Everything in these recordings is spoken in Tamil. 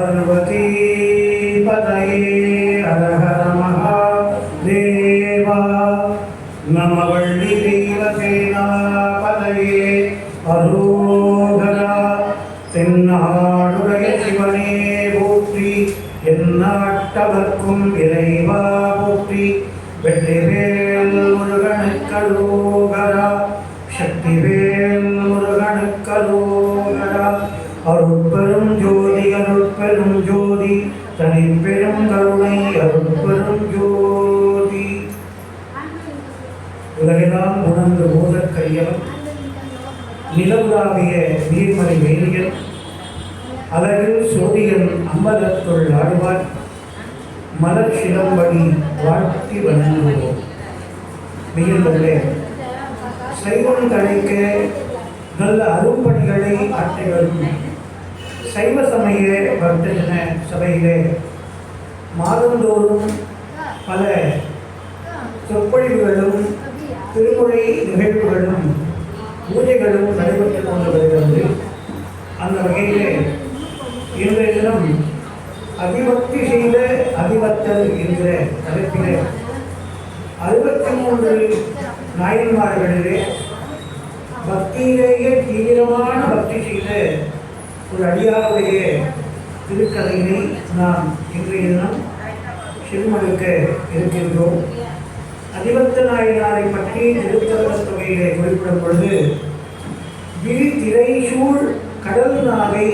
பார்வதி பதையே ஹர ஹர மகாதேவா. நம வள்ளி தெய்வசேனா பதையே அரோகரா. தென்னாடுடைய சிவனே போற்றி, எந்நாட்டவர்க்கும் இறைவா போற்றி. வெற்றிவேல் முருகனுக்கரோகரா, சக்திவேல் முருகனுக்கரோகரா. அருட்பெரும் ஜோதி அருட்பெரும் ஜோதி, தனிப்பெரும் கருணை அருட்பெரும் ஜோதி. உலகெல்லாம் உணர்ந்து போதற்கரியவன், நிலவுலாவிய நீர்மலை வேலியன், அழகில் சோதியன் அம்பலத்துள் ஆடுவார். மலர் சிலம்படி வாழ்த்தி வணங்குவோம். மிகுந்தே சைவம் தழைக்க நல்ல அரும்பணிகளை ஆற்றி வரும் சைவ சமய வர்த்தக சபையிலே மாதந்தோறும் பல சொற்பொழிவுகளும் திருமுறை நிகழ்வுகளும் பூஜைகளும் நடைபெற்றுக் கொண்டு வருகிறது. அந்த வகையிலே இன்றைய தினம் அதிபக்தி செய்த அதிபத்தல் என்கிற தலைப்பிலே 63 நாயன்மார்களிலே பக்தியிலேயே தீவிரமான பக்தி செய்த ஒரு அடியாருடைய திருக்கதையினை நாம் இன்றைய தினம் செவிமடுக்க இருக்கின்றோம். அதிபத்த நாயனாரை பற்றி திருத்தல தொகையிலே குறிப்பிடும் பொழுது, விழி திரை சூழ் கடல் நாவை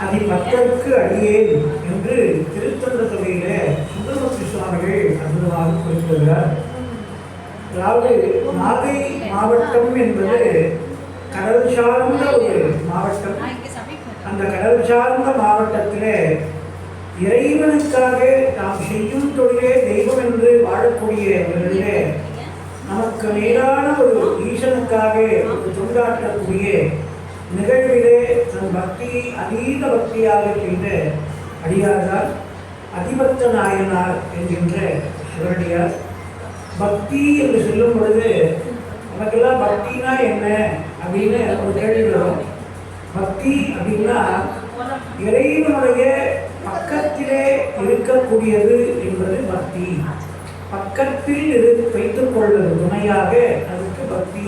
அதிபத்தற்கு அடியேன் என்று திருத்தல தொகையிலே சுந்தரமூர்த்தி சுவாமிகள் அற்புதமாக குறிப்பிடுகிறார். அதாவது நாகை மாவட்டம் என்பது கடல் சார்ந்த ஒரு மாவட்டம். அந்த கடல் சார்ந்த மாவட்டத்திலே இறைவனுக்காக நாம் செய்யும் தொழிலே தெய்வம் என்று வாழக்கூடியவர்களிலே நமக்கு மேலான ஒரு ஈசனுக்காக ஒரு தொண்டாற்றக்கூடிய நிகழ்விலே தன் பக்தியை அதீத பக்தியாக செய்த அடியார்தான் அதிபத்த நாயனார் என்கின்ற சிவனடியார். பக்தி என்று சொல்லும் பொழுது நமக்கெல்லாம் பக்தினா என்ன அப்படின்னு ஒரு கேள்வி வரும். பக்தி அப்படின்னா இறைவனுடைய பக்கத்திலே இருக்கக்கூடியது என்பது பக்தி. பக்கத்தில் வைத்துக் கொள்வது துணையாக, அதுக்கு பக்தி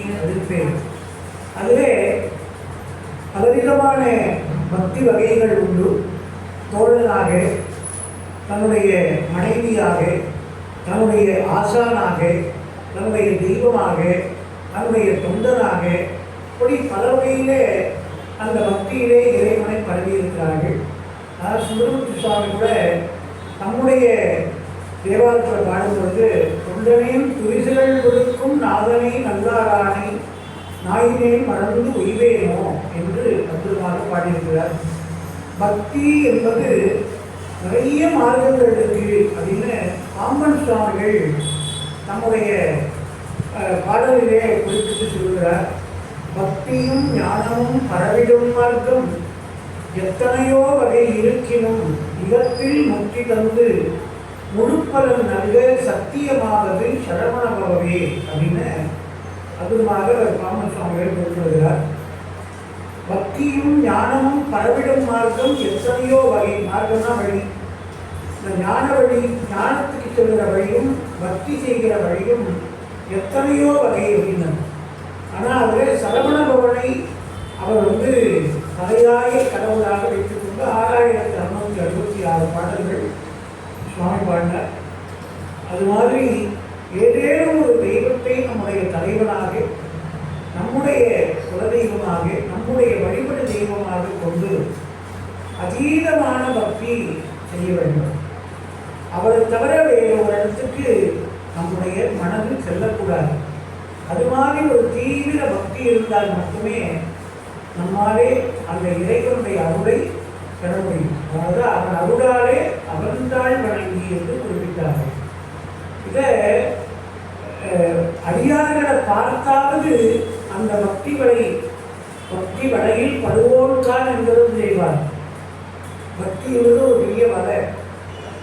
பேர். அதுவே பலவிதமான பக்தி வகைகள் உண்டு. தோழனாக, தன்னுடைய மனைவியாக, தன்னுடைய ஆசானாக, தன்னுடைய தெய்வமாக, தன்னுடைய தொண்டனாக, இப்படி பல வகையிலே அந்த பக்தியிலே இறைவனை பரவியிருக்கிறார்கள். அதாவது சுந்தரமூர்த்தி சுவாமி கூட நம்முடைய தேவாலயத்தில் பாடும்பொழுது, தொண்டனையும் துரிசுகள் கொடுக்கும் நாதனை நல்லாரானை நாயினை மறந்து உய்வேனோ என்று அற்புதமாக பாடியிருக்கிறார். பக்தி என்பது நிறைய மார்க்கங்கள் இருக்கு அப்படின்னு பாம்பன் சுவாமிகள் நம்முடைய பாடலிலே குறிப்பிட்டு சொல்கிறார். பக்தியும் ஞானமும் பரவிடும் மார்க்கம் எத்தனையோ வகை இருக்கினும் இகத்தில் முக்தி தந்து முழுப்பலன் நல்க சத்தியமாவது சரவணபவவே அப்படின்னு அதுமாக பாம்பன் சுவாமிகள் குறிப்பிடுகிறார். பக்தியும் ஞானமும் பரவிடும் மார்க்கம் எத்தனையோ வகை. மார்க்கம்னா வழி. இந்த ஞான வழி, ஞானத்துக்கு செல்கிற வழியும் பக்தி செய்கிற வழியும் எத்தனையோ வகை அப்படின்னா. ஆனால் அதில் சரவண பவனை அவர் தலையாய கடவுளாக வைத்துக்கொண்டு 6666 பாடல்கள் சுவாமி பாடினார். அது மாதிரி ஏதேனும் ஒரு தெய்வத்தை நம்முடைய தலைவனாக, நம்முடைய குலதெய்வமாக, நம்முடைய வழிபடு தெய்வமாக கொண்டு அதீதமான பக்தி செய்ய வேண்டும். அவரை தவிர வேறு ஒரு இடத்துக்கு நம்முடைய மனது செல்லக்கூடாது. அது மாதிரி ஒரு தீவிர பக்தி இருந்தால் மட்டுமே நம்மாலே அந்த இறைவனுடைய அருளை பெற முடியும். அதாவது அவன் அருளாலே அவன்தாள் வணங்கி என்று குறிப்பிட்டார்கள். இதை அடியார்களை பார்த்தாவது அந்த பக்தி வலையில் படுவோன்கான் என்பதும் செய்வார். பக்தி என்பது ஒரு பெரிய வலை.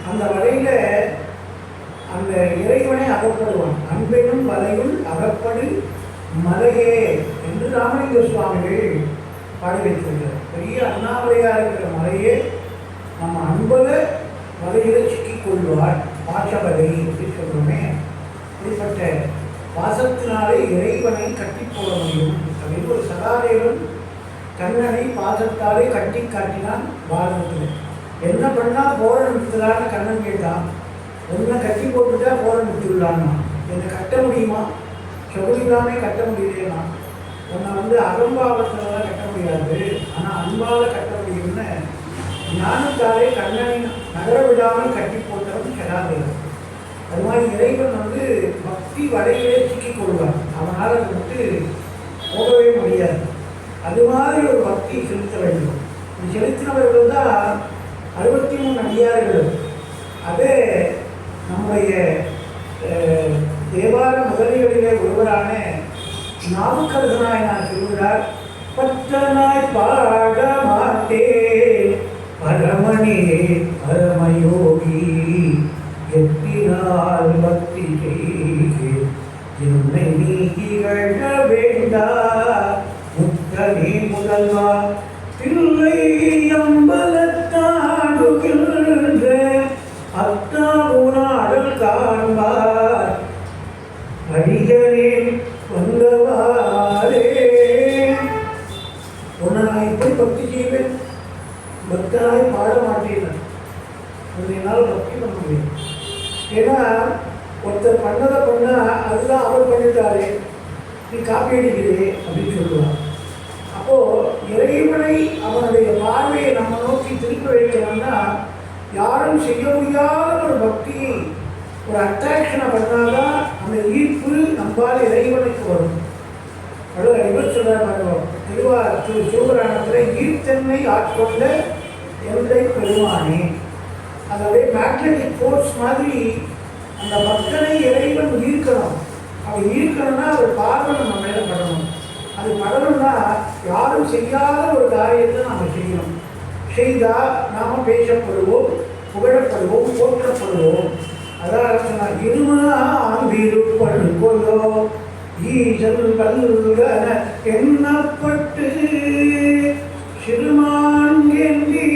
அந்த வலையில அந்த இறைவனை அகப்படுவான். அன்பெனும் வலையுள் அகப்படு மலையே என்று ராமலிங்க சுவாமிகள் பாடி வைத்திருக்கிறார். பெரிய அண்ணாமலையாக இருக்கிற மலையே பாசவதை அப்படின்னு சொல்கிறோமே, இப்படிப்பட்ட பாசத்தினாலே இறைவனை கட்டி போட முடியும் அப்படின்னு ஒரு சகாதேவன் கண்ணனை பாசத்தாலே கட்டி காட்டினான் பாரதத்தில். என்ன பண்ணால் போற நிறுத்தலான்னு கண்ணன் கேட்டான். ஒன்றை கட்டி போட்டுட்டா போற நிறுத்திடலான்னா, என்னை கட்ட முடியுமா? சொகுலில்லாமே கட்ட முடியலையா? உன்னை அகம்பாவத்தில் தான் கட்ட முடியாது, ஆனால் அன்பால் கட்ட முடியும்னு ஞானத்தாலே கண்ணனை நகர விடாமல் கட்டி போட்டவன் சகாதேவன். அது மாதிரி இறைவன் பக்தி வலையிலே சிக்கிக் கொள்வான். அவனால் அதை போகவே முடியாது. அது மாதிரி ஒரு பக்தி செலுத்த வேண்டும். இது செலுத்தினவர்கள் தான் 63 அடியார்கள். அதே நம்முடைய தேவார முதலிகளிலே ஒருவரான நாவுக்கரசனாய் சொல்கிறார், பற்றனாய் பாட மாட்டேன் பரமனே பரமயோகி, எத்தினால் பக்தி செய்து என்னை நீக்கிகழ வேண்டா, முத்தனே முதல்வா பிள்ளை அம்பலத்தாடுகின்ற அத்தாவுனாடல் காண்பார் அடிகளே வந்தவாரே. உன்னை நான் எப்படி பக்தி செய்வேன்? பக்தனாய் பாட மாட்டேன். என்னால் பக்தி பண்ண முடியும். ஏன்னா ஒருத்தர் பண்ணதை பண்ணால் அதுதான் அவர் பண்ணிட்டாரே, நீ காப்பி அடிக்கிறே அப்படின்னு சொல்லுவான். அப்போது இறைவனை அவனுடைய பார்வையை நம்ம நோக்கி திருப்பி வைக்கணும்னா யாரும் செய்ய முடியாத ஒரு பக்தியை, ஒரு அட்ராக்ஷனை பண்ணாதான் அந்த ஈர்ப்பு நம்பால் இறைவனுக்கு வரும். இவர் சொல்கிறார் சிவபுராணத்தில், ஈர்த்தன்மை ஆட்கொண்ட எந்தை பெருமானே. அதோடைய மேக்னெட்டிக் ஃபோர்ஸ் மாதிரி அந்த பக்தனை இறைவன் ஈர்க்கணும். அவர் ஈர்க்கணும்னா அவர் பார்வை நம்ம மேலே படணும். அது படணும்னா யாரும் செய்யாத ஒரு காரியத்தை நாம் செய்யணும். செய்தால் நாம் பேசப்படுவோம், புகழப்படுவோம், போற்றப்படுவோம். அதான் சொன்னார், இருமாந்திருப்பல் கொலோ ஈசல் வல்கன எண்ணப்பட்டு சிறுமான் ஏந்தி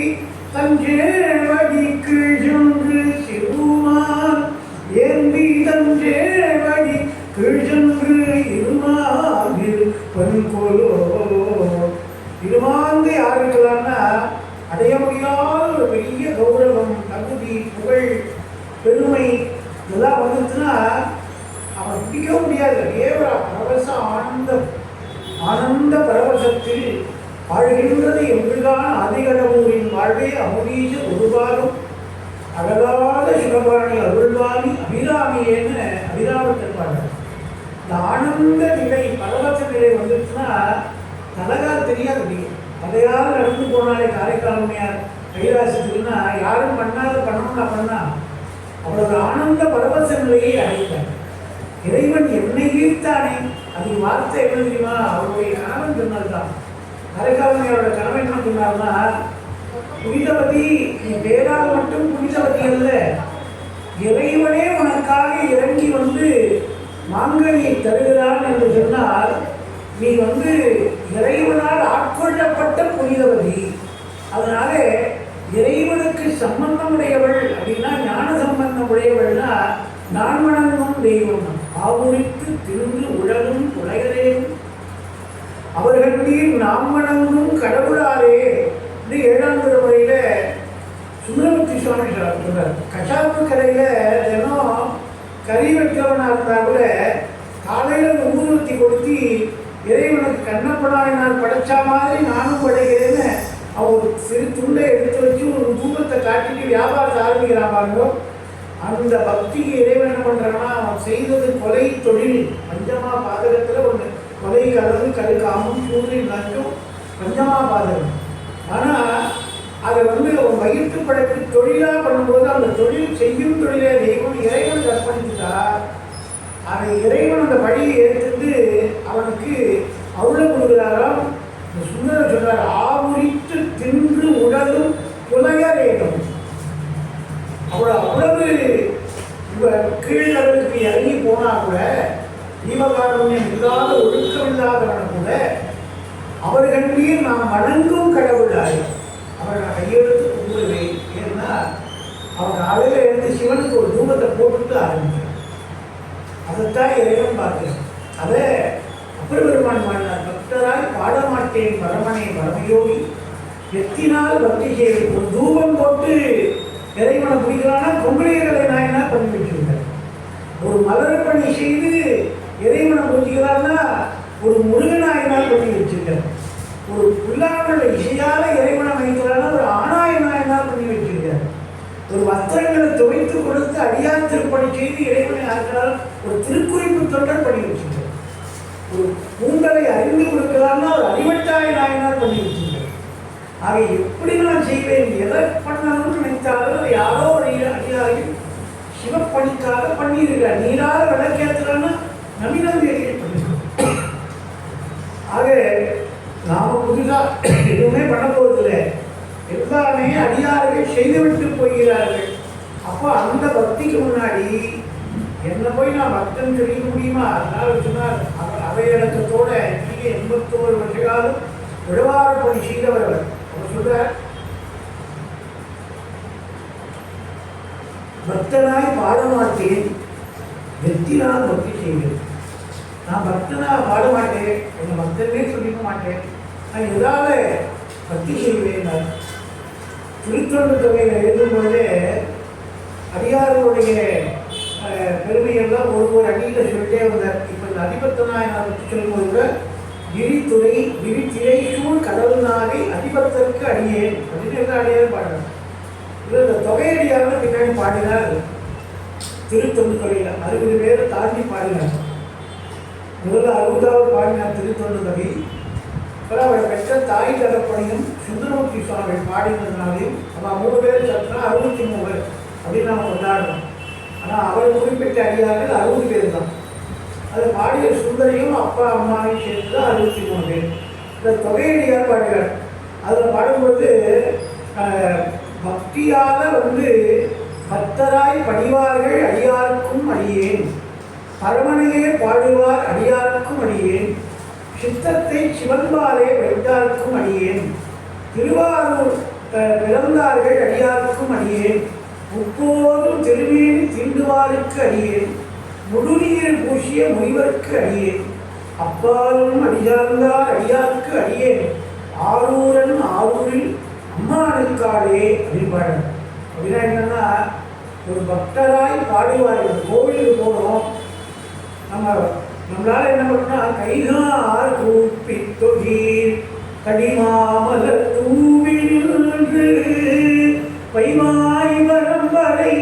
தஞ்சேவடிக்கு சென்று, சிறுமான் ஏந்தி தஞ்சேவடி கிழன்று இருமாந்திருப்பல் கொலோ. இருமாந்து யாருக்கலாம்னா அடைய முடியாத ஒரு பெரிய கௌரவம், தகுதி, புகழ், பெருமை இதெல்லாம் வந்துச்சுன்னா அவன் பிடிக்க முடியாது. ஏவரா பரவச ஆனந்த பரவசத்தில் வாழ்கின்றது எங்குதான் அதிகடவூரின் வாழ்வே அமுதீச ஒருபாலும் அழகாத சிவபாணி அருள்வாணி அபிராமியேன்னு அபிராமத்தில் பாடுறார். இந்த ஆனந்த நிலை, பரவச நிலை வந்துச்சுன்னா தலகால் தெரியாது. அதையாவது நடந்து போனாலே காரைக்காலமையார் கைலாசத்துக்குன்னா யாரும் பண்ணாத பண்ணணும்னா பண்ணா அவரது ஆனந்த பரவச நிலையை அடைத்தார். இறைவன் என்னை ஈர்த்தானே, அது வார்த்தை என்ன தெரியுமா? அவருடைய கணவன் சொன்னதுதான். காரைக்காலமையாரோட கணவன் என்ன சொன்னார்னா, புனிதவதி நீ பேரால் மட்டும் புனிதவதி அல்ல, இறைவனே உனக்காக இறங்கி மாங்கனியை தருகிறான் என்று சொன்னால் நீ இறைவனால் ஆட்கொள்ளப்பட்ட புனிதவதி. அதனால இறைவனுக்கு சம்பந்தம் உடையவள் அப்படின்னா, ஞான சம்பந்தம் உடையவள்னா நான் வணங்கும் தெய்வம். ஆவுரித்து திருந்து உலகும் உலகரேன் அவர்களுடைய நாம் வணங்கும் கடவுளாரே என்று 7ஆம் திருமுறையில சுந்தரமூர்த்தி சுவாமி சொல்றார். கஷாப்பு கரையில் தினம் கறி வைக்கிறவனா இருந்தா கூட காலையில் ஊதுவத்தி கொடுத்து இறைவனுக்கு கண்ணப்பனாயினால் படைச்சா மாதிரி நானும் படைக்கிறேன்னு அவர் சிறு துண்டை எடுத்து வச்சு ஒரு தூக்கத்தை காட்டிட்டு வியாபாரத்தை ஆரம்பிக்கிறான் பாருங்க. அந்த பக்திக்கு இறைவன் என்ன பண்ணுறான்னா, அவன் செய்தது கொலை தொழில். பஞ்சமா பாதகத்தில் ஒன்று கொலை, கலவு, கருக்காமும், சூரியன், நஞ்சும் பஞ்சமா பாதகம். ஆனால் அதை அவன் வயிற்று படைப்பு தொழிலாக பண்ணும்போது அந்த தொழில் செய்யும் தொழிலை தெய்வம் இறைவன் அர்ப்பணித்துட்டா அதை இறைவன் அந்த பழியை ஏற்றுட்டு அவனுக்கு அருளை கொடுக்குறாராம். இந்த சுந்தரர் சொல்றார், ஆவுரித்து தின்று உடலும் புலையரேகம். அவ்வளவு கீழ்நலுக்கு இறங்கி போனா கூட, ஜீவகாருண்யம் இல்லாத ஒழுக்கம் இல்லாதவன கூட அவர்களிடையே நாம் வணங்கும் கடவுளாய் அவர்கள் கையெழுத்து கும்பிடுவேன். ஏன்னா அவன் காலையில் எழுந்து சிவனுக்கு ஒரு தூபத்தை போட்டுட்டு ஆரம்பிக்கிறான். அதைத்தான் இறைவன் பார்க்கிறான். அதை அப்பர் பெருமான் வாழ்ந்தார். பக்தராய் பாடமாட்டேன் பரமனே பரமயோகி எத்தினால் பக்தி செய்வது. ஒரு தூபம் போட்டு இறைவனை பிடிக்கிறான்னா கொங்குளியர்களை நாயனார் பண்ணி வச்சிருக்கார். ஒரு மலர் பணி செய்து இறைவனை பிடிக்கிறான்னா ஒரு முருகநாயனார் பண்ணி வச்சிருக்கார். ஒரு புல்லாங்குழல் இசையால இறைவனை வைக்கிறான்னா ஒரு ஆணாய நாயனார் பண்ணி வச்சிருக்கார். ஒரு வஸ்திரங்களை துவைத்து கொடுத்து அடியார் திருப்பணி செய்து இறைவனை ஆக்கிறார் ஒரு திருக்குறிப்பு தொண்டர் பண்ணி வச்சிருக்கார். ஒரு பூண்டலை அறிந்து கொடுக்கிறார்னா ஒரு அறிவட்டாய நாயனார் பண்ணி வச்சிருக்கார். ஆக எப்படி நான் செய்வேன், எதை பண்ணணும்னு நினைத்தாலும் அதை யாரோ ஒரு அதிகாரி சிவப்பணிக்காக பண்ணியிருக்கிறார். நீராக விளக்கேற்றுறான்னா நவீனம் பண்ணிருக்கோம். ஆக நாம புதுசாக எதுவுமே பண்ண போவதில்லை. எல்லாமே அடியார்கள் செய்துவிட்டு போகிறார்கள். அப்போ அந்த பக்திக்கு முன்னாடி என்ன போய் நான் பக்தன் சொல்லிக்க முடியுமா? அதனால சொன்னார் அவையடக்கத்தோட 81 வருஷ காலம் விழவார பணி செய்தவர் அவர். அவர் சொல்றார், பக்தனாய் பாடமாட்டேன் வெற்றினால் பக்தி செய்வேன். நான் பக்தனாக பாட மாட்டேன், என்னை பக்தனே சொல்லிக்க மாட்டேன், நான் எதாவது பக்தி செய்வேன். திருத்தொண்டு தொகையில் எழுதும்போதே அடியார்களுடைய பெருமையெல்லாம் ஒரு அடியில் சொல்லிட்டே வந்தார். இப்போ இந்த அதிபத்தனாயனார் பற்றி சொல்லும்போது கூட விரித்துறை விரித்திரை சூழ் கடல் நாகை அதிபத்தருக்கு அடியேன் அப்படின்னு எல்லாம் அடியாரும் பாடுறார். இதில் இந்த தொகையடியாரும் பின்னாடி பாடினார். திருத்தொண்டு தொகையில் 60 பேரை தாண்டி பாடினார். முதல்ல 60வது பாடினார் திருத்தொண்டு தொகை. அப்புறம் அவரை பெற்ற தாய் தகப்பனையும் சுந்தரமூர்த்தி சுவாமிகள் பாடினதுனாலையும் நம்ம 3 பேர் சத்துனா 63 அப்படின்னு நம்ம கொண்டாடணும். ஆனால் அவர் குறிப்பிட்ட அடியார்கள் 60 பேர் தான். அது பாடிய சுந்தரையும் அப்பா அம்மாவையும் சேர்த்து தான் 63 பேர். இந்த தொகையடியார் பாடுகிறார். அதில் பாடும்போது பக்தியால் பக்தராய் படிவார்கள் அடியாருக்கும் அடியேன், பரமனையே பாடுவார் அடியாருக்கும் அடியேன், சித்தத்தை சிவன்பாலே வைத்தாருக்கும் அடியேன், திருவாரூர் பிறந்தார்கள் அடியாருக்கும் அடியேன், முப்போதும் திருமேனி தீண்டுவாருக்கு அடியேன், முழுநீர் பூசிய முனிவருக்கு அடியேன், அப்பாலும் அடியார்ந்தார் அடியாருக்கு அடியேன், ஆரூரன் ஆரூரில் அம்மானுக்காடே அப்படின்பாடு. அப்படின்னா என்னன்னா, ஒரு பக்தராய் பாடுவார்கள். கோவிலுக்கு போகிறோம், நம்மளால என்ன பண்ணா கைகார் கூப்பி தொகீர் கடிமாமலர் தூவின்று பைமாய் வரம்பரை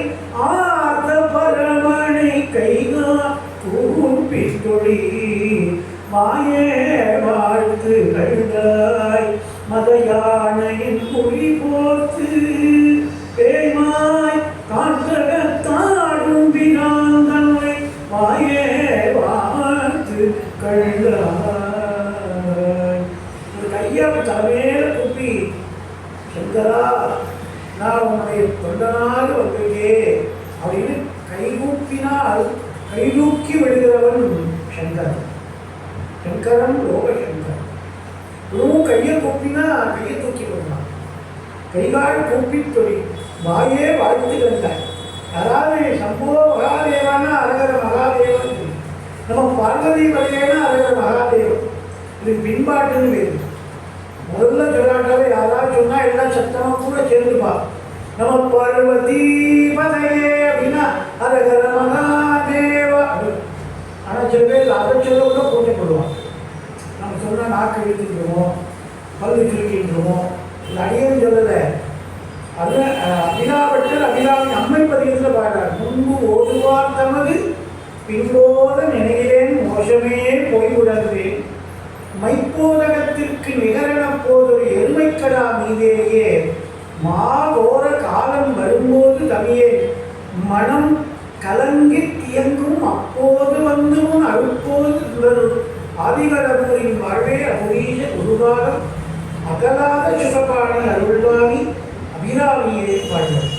ஆர்த்த பரமனை கைகா கூப்பி தொழீர் மாயே வாழ்த்து கழுதாய் மதயானையின் புலி போத்து பேமாய் காற்றகத்தாடும் பிராந்தனை மாயே வாழ்த்து கழுதாய். ஒரு கையை தலைமையில குப்பி, சங்கரா நான் உன்னுடைய தொண்டனாக வந்திருக்கேன் அப்படின்னு கைகூப்பினால் கைதூக்கி விடுகிறவன் சங்கரன். சங்கரன் லோகசங்கரன். உணவும் கையை கூப்பினா கையை தூக்கி விடலாம். கைகால் கூப்பி தொழில் வாயே வாழ்த்து கண்டாய். யாராவது சம்போ மகாதேவானா அரகர மகாதேவன், நம்ம பார்வதி படையேனா அரகர மகாதேவன். இது பின்பாட்டுன்னு வேறு. முதல்ல சொல்லாட்டாவே யாராவது சொன்னால் எல்லாம் சத்தமாக கூட சேர்ந்துப்பா. நம்ம பார்வதி பதையே அப்படின்னா அரகர மகாதேவா. ஆனால் சில பேர் அதை சொல்ல கூட கூட்டப்படுவான். நம்ம சொன்னால் நாக்கு இழுத்துக்கிறோமோ பல்லு சுருக்கின்றோமோ இல்லை அடியேன்னு சொல்லலை. அது அபிலாபட்டர் அபிலாவின் அம்மை பதிகத்தில் பாடுறார். முன்பு ஓடுவார் தமது பின்போத நினைகிறேன் மோசமே போய்விடன்றேன், மைப்போதகத்திற்கு நிகரென போதொரு எருமைக்கடா மீதேயே மாவோர காலம் வரும்போது தமியே மனம் கலங்கி தியங்கும் அப்போது வந்து முன் அழுப்போது சுடரும் ஆதிகடபூரின் வாழ்வே அபுரீஷ குருகாலம் அகலாத சுகபாணி அருள்வாணி அபிராமியே பாடுவார்.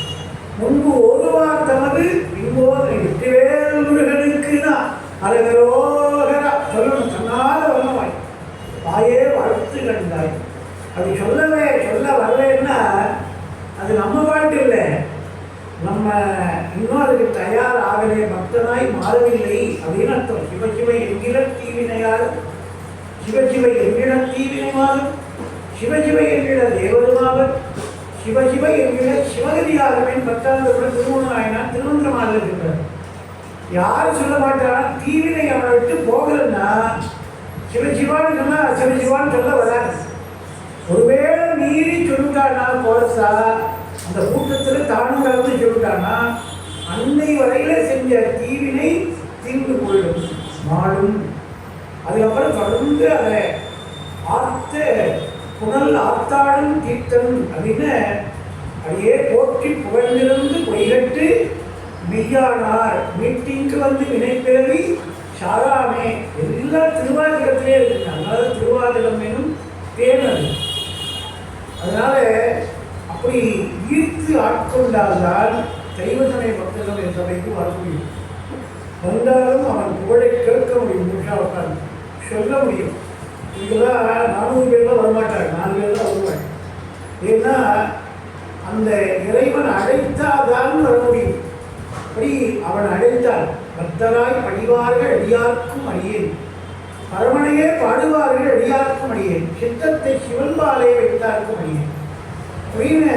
முன்பு ஓடுவார் தமது பின்போது வெற்றிவேல் முருகனுக்கு நான் அழகரோகரா சொல்லணும். சொன்னால வரமாய் வாயே வாழ்த்து கண்டாய். அப்படி சொல்ல வரலன்னா அது நம்ம பாட்டு இல்லை. நம்ம அதுக்கு தயார் ஆகலே, பக்தனாய் மாறவில்லை அப்படின்னு அர்த்தம். சிவசிவ என்கிற தீவினையால், சிவசிவ என்கிற தீவினையால், சிவசிவ என்கிற தேவதுமாவர், சிவசிவ என்கிற சிவகதியாகவேன் 10வது திருமணம் திருமந்திரமாக இருக்கிறார். யாரும் சொல்ல மாட்டாரா தீவினை அவனை விட்டு போகலன்னா சிவசிவான்னு சொன்னா சிவசிவான்னு சொல்ல வராது. ஒருவேளை மீறி சொல்லிட்டானா போலசா அந்த கூட்டத்தில் தானும் கலந்து சொல்லிட்டானா அன்னை வரையில செஞ்ச தீவினை தீர்ந்து போயிடும், மாடும். அதுக்கப்புறம் தொடர்ந்து அதை ஆத்த புனல் ஆத்தாடும் தீர்த்தம் அப்படின்னு அதையே போற்றி புகழ்ந்திருந்து பொய்கட்டு மெய்யானார் மீட்டிங்கு வந்து வினைப்பேறி சாராமே. எல்லா திருவாதிரத்திலே இருக்கு. அதனால திருவாதிரம் எனும் தேனது. அதனால அப்படி ஈர்த்து ஆட்கொண்டால்தான் தெய்வசமய பக்தர்கள் சபைக்கு வர முடியும். வந்தாலும் அவன் புகழை கேட்க முடியும், முழுஷா உட்காந்து சொல்ல முடியும். இதெல்லாம் 400 பேர்லாம் வரமாட்டாங்க, 4 பேர் தான் வருவாங்க. ஏன்னா அந்த இறைவன் அழைத்தாதான் வர முடியும். அப்படி அவன் அழைத்தால் பக்தராய் படிவார்கள் அடியார்க்கும் அடியேன், பரமனையே பாடுவார்கள் அடியார்க்கும் அடியேன், சித்தத்தை சிவன்பாலே வைத்தார்க்கும் அடியேன் அப்படின்னு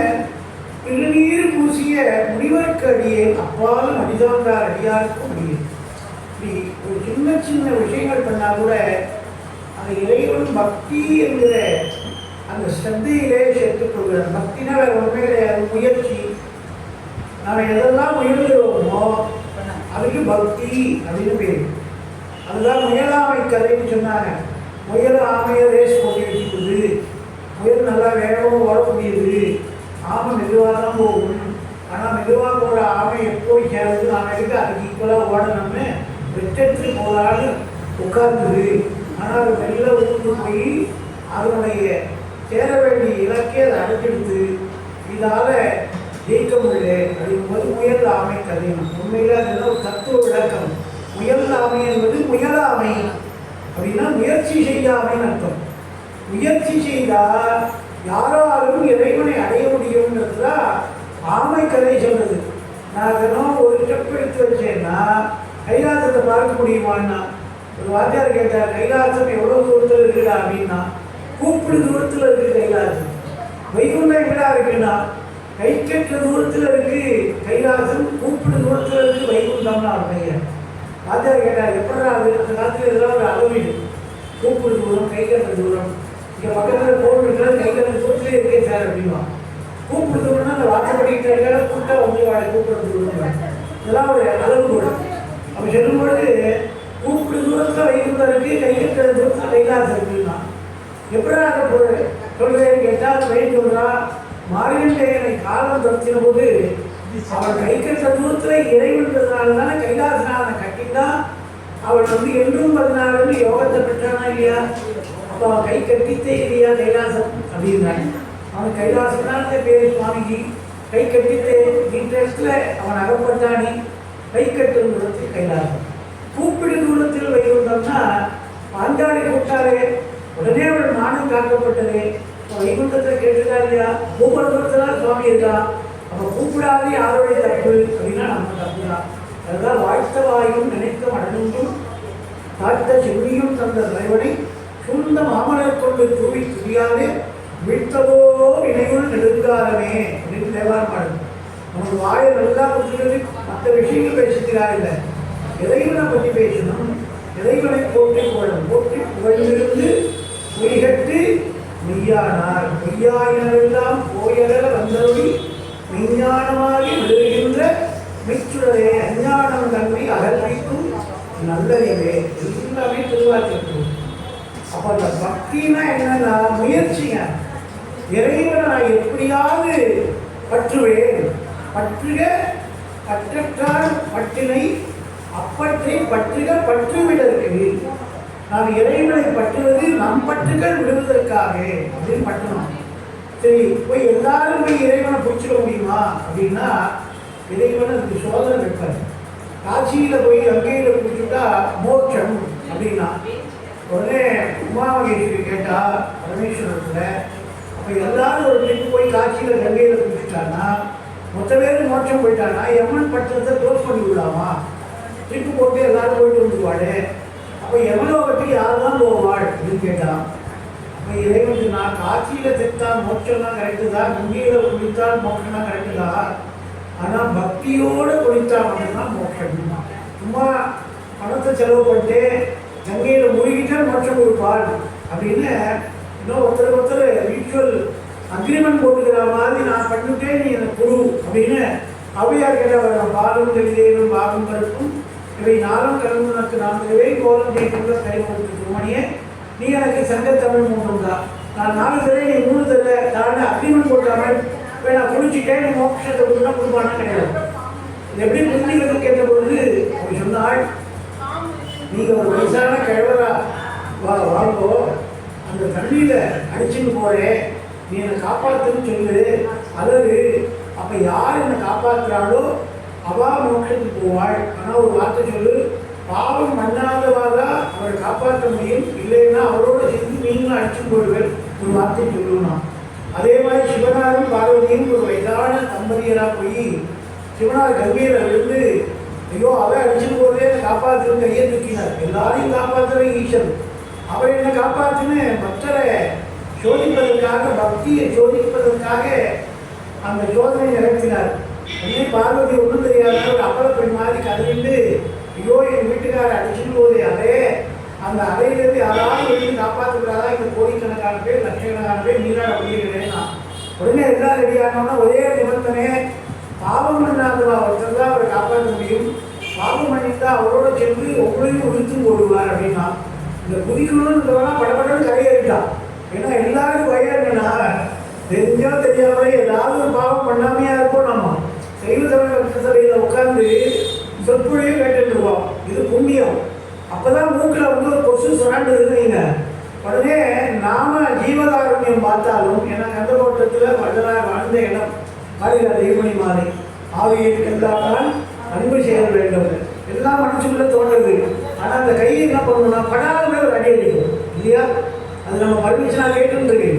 திருநீர் பூசிய முனிவருக்கு அடியேன், அப்பாலும் அடிதாந்தார் அடியாருக்கும் அடியேன். இப்படி ஒரு சின்ன சின்ன விஷயங்கள் பண்ணால் கூட அந்த இறைவன் பக்தி என்கிற அந்த ஸ்ரத்தையிலே சேர்த்துக் கொள்கிறார். பக்தினா வேறு ஒன்றுமே கிடையாது, முயற்சி. நாம் எதெல்லாம் முயல்கிறோமோ அதுக்கு பக்தி அப்படின்னு பேர். அதுதான் முயலாமை கதைன்னு சொன்னாங்க. முயல் ஆமையை ரேஸ் போட்டி வச்சுக்குது, முயல் நல்லா வேகமாக ஓட முடியுது, ஆமை மெதுவாக தான் போகும். ஆனால் மெதுவாக போகிற ஆமை எப்போ சேருது, ஆமைக்கு அதுக்கு ஈக்குவலாக ஓடணும்னு வெட்டெடுத்து போகலான்னு உட்கார்ந்துது. ஆனால் அது மெல்ல ஊட்டு போய் அதனுடைய சேர வேண்டிய இலக்கே அதை அடைச்சிடுது. இதால் ஜெயிக்க முடியல அப்படிங்கும்போது முயல் ஆமை கதையும். உண்மையில் அதெல்லாம் ஒரு தத்துவ விளக்கம். முயல் ஆமை என்பது முயலாமை அப்படின்னா முயற்சி செய்யாமைன்னு அர்த்தம். முயற்சி செய்தால் யாராலும் இறைவனை அடைய முடியும்ன்றது தான் ஆமை கதை சொல்றது. நான் தினம் ஒரு ஸ்டெப் எடுத்து வச்சேன்னா கைலாசத்தை பார்க்க முடியுமான்னா ஒரு வாத்தியார் கேட்டார், கைலாசம் எவ்வளோ தூரத்தில் இருக்குடா அப்படின்னா, கூப்பிடு தூரத்தில் இருக்குது கைலாசம். வைகுண்டம் எங்கடா இருக்குன்னா கைக்கெட்ட தூரத்தில் இருக்கு கைலாசம், கூப்பிடு தூரத்தில் இருக்கு வைகுண்டம்னா அவர் பையன். வாத்தியார் கேட்டார், எப்படா அது அந்த காலத்தில் இதெல்லாம் ஒரு அளவீடு, கூப்பிடு தூரம் கைக்கெட்ட தூரம், இங்கே பக்கத்தில் போன் இருக்கிறது கைக்கெட்ட தூரத்திலே இருக்கே சார் அப்படின்னா. கூப்பிடு தூரம்னா அந்த வாசப்படிக்கிட்ட கூப்பிட்டா வந்து வாழை கூப்பிடுறது தூரம், இதெல்லாம் ஒரு அளவுகோடு. அப்போ சொல்லும் பொழுது கூப்பிடு தூரத்தில் வைகுண்டம் இருக்குது, கைக்கெட்ட தூரத்தில் கைலாசம் இருக்குன்னா எப்படா அதை சொல்கிறேன்னு கேட்டால் பையன் சொல்கிறா, மாரியண்டேயனை காலம் துரத்தின போது அவன் கைக்கட்ட தூரத்தில் இறைவன்றதுனால தானே கைலாசனான கட்டினா அவன் வந்து என்றும் 14 யோகத்தை பெற்றானா இல்லையா? அப்போ அவன் கை கட்டித்தே இல்லையா கைலாசம் அப்படின்னாங்க. அவன் கைலாசனான பேர் சுவாமிஜி கை கட்டித்தே இடத்துல அவன் அகப்பட்டானி கை கட்டும் தூரத்தில் கைலாசம். கூப்பிடு தூரத்தில் வைகுண்டம்னா பாஞ்சாலி கூப்பிட்டாரே உடனே அவள் மானம் காக்கப்பட்டது. வைகுண்டத்தை கேட்டுட்டா இல்லையா? ஒவ்வொரு தூரத்தில் சுவாமி இருக்கா. அப்போ கூப்பிடாது யாருடைய தப்பு அப்படின்னா நம்ம தப்பு தான். அதுதான் வாழ்த்த வாயும் நினைக்க மடனும் காத்த செவ்வியும் தந்த தலைவனை சூழ்ந்த மாமலர் கொண்டு தூவி துரியாதே வீழ்த்தவோ வினையுள் நெடுங்காலமே அப்படின்னு தேவாரம் பாடுது. நமக்கு வாயை நல்லா கொடுத்துட்டு மற்ற விஷயங்கள் பேசுகிறா இல்லை, இறைவனை பற்றி பேசணும். இறைவனை போற்றி புகழும், போற்றி புகழ்ந்திருந்து பொய்கட்டு மெய்யானார், மெய்யாயினரெல்லாம் போயல வந்தருளி மெய்ஞானமாகி விடுகின்ற மெச்சுடரே அஞ்ஞானம் தன்மை அகல்வைக்கும் நல்லறிவே. எல்லாமே திருவாச்சிருக்கும். அப்போ அந்த பக்தினா என்னன்னா முயற்சிங்க. இறைவனை நான் எப்படியாவது பற்றுவேன், பற்றுக பற்றற்றால் பற்றினை அப்பற்றை பற்றுக பற்றுவிடற்கு. நான் இறைவனை பற்றுவது நம் பற்றுகள் விடுவதற்காக அப்படின்னு பற்றணும். சரி, போய் எல்லாரும் போய் இறைவனை பிடிச்சிட முடியுமா அப்படின்னா இறைவனை அதுக்கு சோதனை வைப்பார். காட்சியில் போய் கங்கையில் பிடிச்சுட்டா மோட்சம் அப்படின்னா உடனே உமாமகேஸ்வரி கேட்டா பரமேஸ்வரத்தில், அப்போ எல்லாரும் ஒரு ட்ரிப்பு போய் காட்சியில் கங்கையில் பிடிச்சிட்டான்னா மொத்த பேர் மோட்சம் போயிட்டாங்கன்னா யமன் பட்டணத்தை க்ளோஸ் பண்ணி விடலாமா? ட்ரிப்பு போட்டு எல்லாரும் போயிட்டு வந்துடுவாள். அப்போ யமலோகத்துக்கு யார் தான் போவாள் அப்படின்னு கேட்டான். அப்போ இறைவனுக்கு நான் காட்சியில் செத்தால் மோட்சம் தான் கரெக்டு தான், கங்கையில் குளித்தால் மோட்சம் தான் கரெக்டு தான், ஆனால் பக்தியோடு குளித்தால் மட்டும்தான் மோட்சம். சும்மா பணத்தை செலவு பண்ணிட்டு கங்கையில் மூழ்கிட்டா மோட்சம் கொடுப்பாள் அப்படின்னு இன்னும் ஒருத்தர் மியூச்சுவல் அக்ரிமெண்ட் போட்டுக்கிற மாதிரி நான் பண்ணிட்டேன், நீ எனக்கு குரு அப்படின்னு அவையார் கேட்டவர். பாலும் தெளிதேனும் பாகம் கருப்பும் இவை நாளும் கலந்துனக்கு நான் தடவை கோலம் தேய்க்குள்ள கைவருக்கு சுமணியே, நீ எனக்கு சங்கத்தமிழ் 3 தான், நான் 4 தடவை நீ 3 தடவை நான் அக்ரிமெண்ட் போட்டாமல் இப்போ நான் குளிச்சுட்டேன், நீ மோட்சத்தை கொடுத்தா கொடுப்பானா கிடையாது. இது எப்படி புரிஞ்சுக்கிறது கேட்ட பொழுது அப்படி சொன்னால், நீங்கள் ஒரு வயசான கிழவரா வாங்கோ, அந்த தண்ணியில் அடிச்சுன்னு போகிறேன், நீ என்னை காப்பாற்றுன்னு சொல்லு, அதாவது அப்போ யார் என்னை காப்பாற்றுறாளோ அவள் மோட்சத்துக்கு போவாள். ஆனால் ஒரு வார்த்தை சொல்லு, பாவம் பண்ணாதவாதா அவரை காப்பாற்ற முடியும், இல்லைன்னா அவரோட சேர்ந்து நீங்களும் அடிச்சு போடுவேன், ஒரு வார்த்தை சொல்லணும். அதே மாதிரி சிவனாரும் பார்வதியும் ஒரு வயதான தம்பதியராக போய் சிவனார் கங்கையில் விழுந்து ஐயோ அவரை அடிச்சுட்டு போதே காப்பாற்றுன்னு கையை தூக்கினார். எல்லாரையும் காப்பாற்றுற ஈஸ்வரன், அவர் என்ன காப்பாற்றுன்னு பக்தரை சோதிப்பதற்காக, பக்தியை சோதிப்பதற்காக அந்த சோதனை நிகழ்த்தினார். உடனே பார்வதி ஒன்றும் தெரியாத ஒரு அப்பள பெண் மாதிரி கதறிட்டு ஐயோ என் வீட்டுக்காரர் அடிச்சுட்டு போதே அதே அந்த அறையிலேருந்து யாராவது வெளியே காப்பாற்றுகிறாரா, இந்த கோடிக்கணக்கான பேர் லட்சக்கணக்கான பேர் நீராட முடியலைன்னா உடனே எல்லாம் ரெடியானோன்னா ஒரே நிபந்தனை, பாவம் பண்ணாதவா ஒருத்தர் தான் அவரை காப்பாற்ற முடியும், பாவம் பண்ணிட்டா அவரோட சென்று உங்களையும் உறுத்தும் போடுவார் அப்படின்னா. இந்த குதிக்கணுன்றவெல்லாம் படப்படன்னு கரையேறிட்டான். ஏன்னா எல்லாரும் பயம் என்னன்னா, தெரிஞ்சோ தெரியாமலே ஏதாவது ஒரு பாவம் பண்ணாமையா இருப்போம். நம்ம சைவ தமிழ் சபையில் உட்காந்து சொற்பொழியும் கேட்டுருவோம், இது புண்ணியம். அப்போதான் மூக்கில் வந்து ஒரு கொசு சுராண்டு இருக்குங்க. உடனே நாம ஜீவகாருண்யம் பார்த்தாலும், எனக்கு அந்த தோட்டத்தில் வாழ்ந்த இடம் காளிகா தெய்வமணி மாலை ஆவியில் எல்லாத்தான் அன்பு செய்ய வேண்டும் எல்லாம் மனசுக்குள்ள தோன்றுது. ஆனால் அந்த கையை என்ன பண்ணணும்னா படாதமே ஒரு அடி அடிக்கும் இல்லையா? அது நம்ம பர்மிஷனாக கேட்டுருக்கு.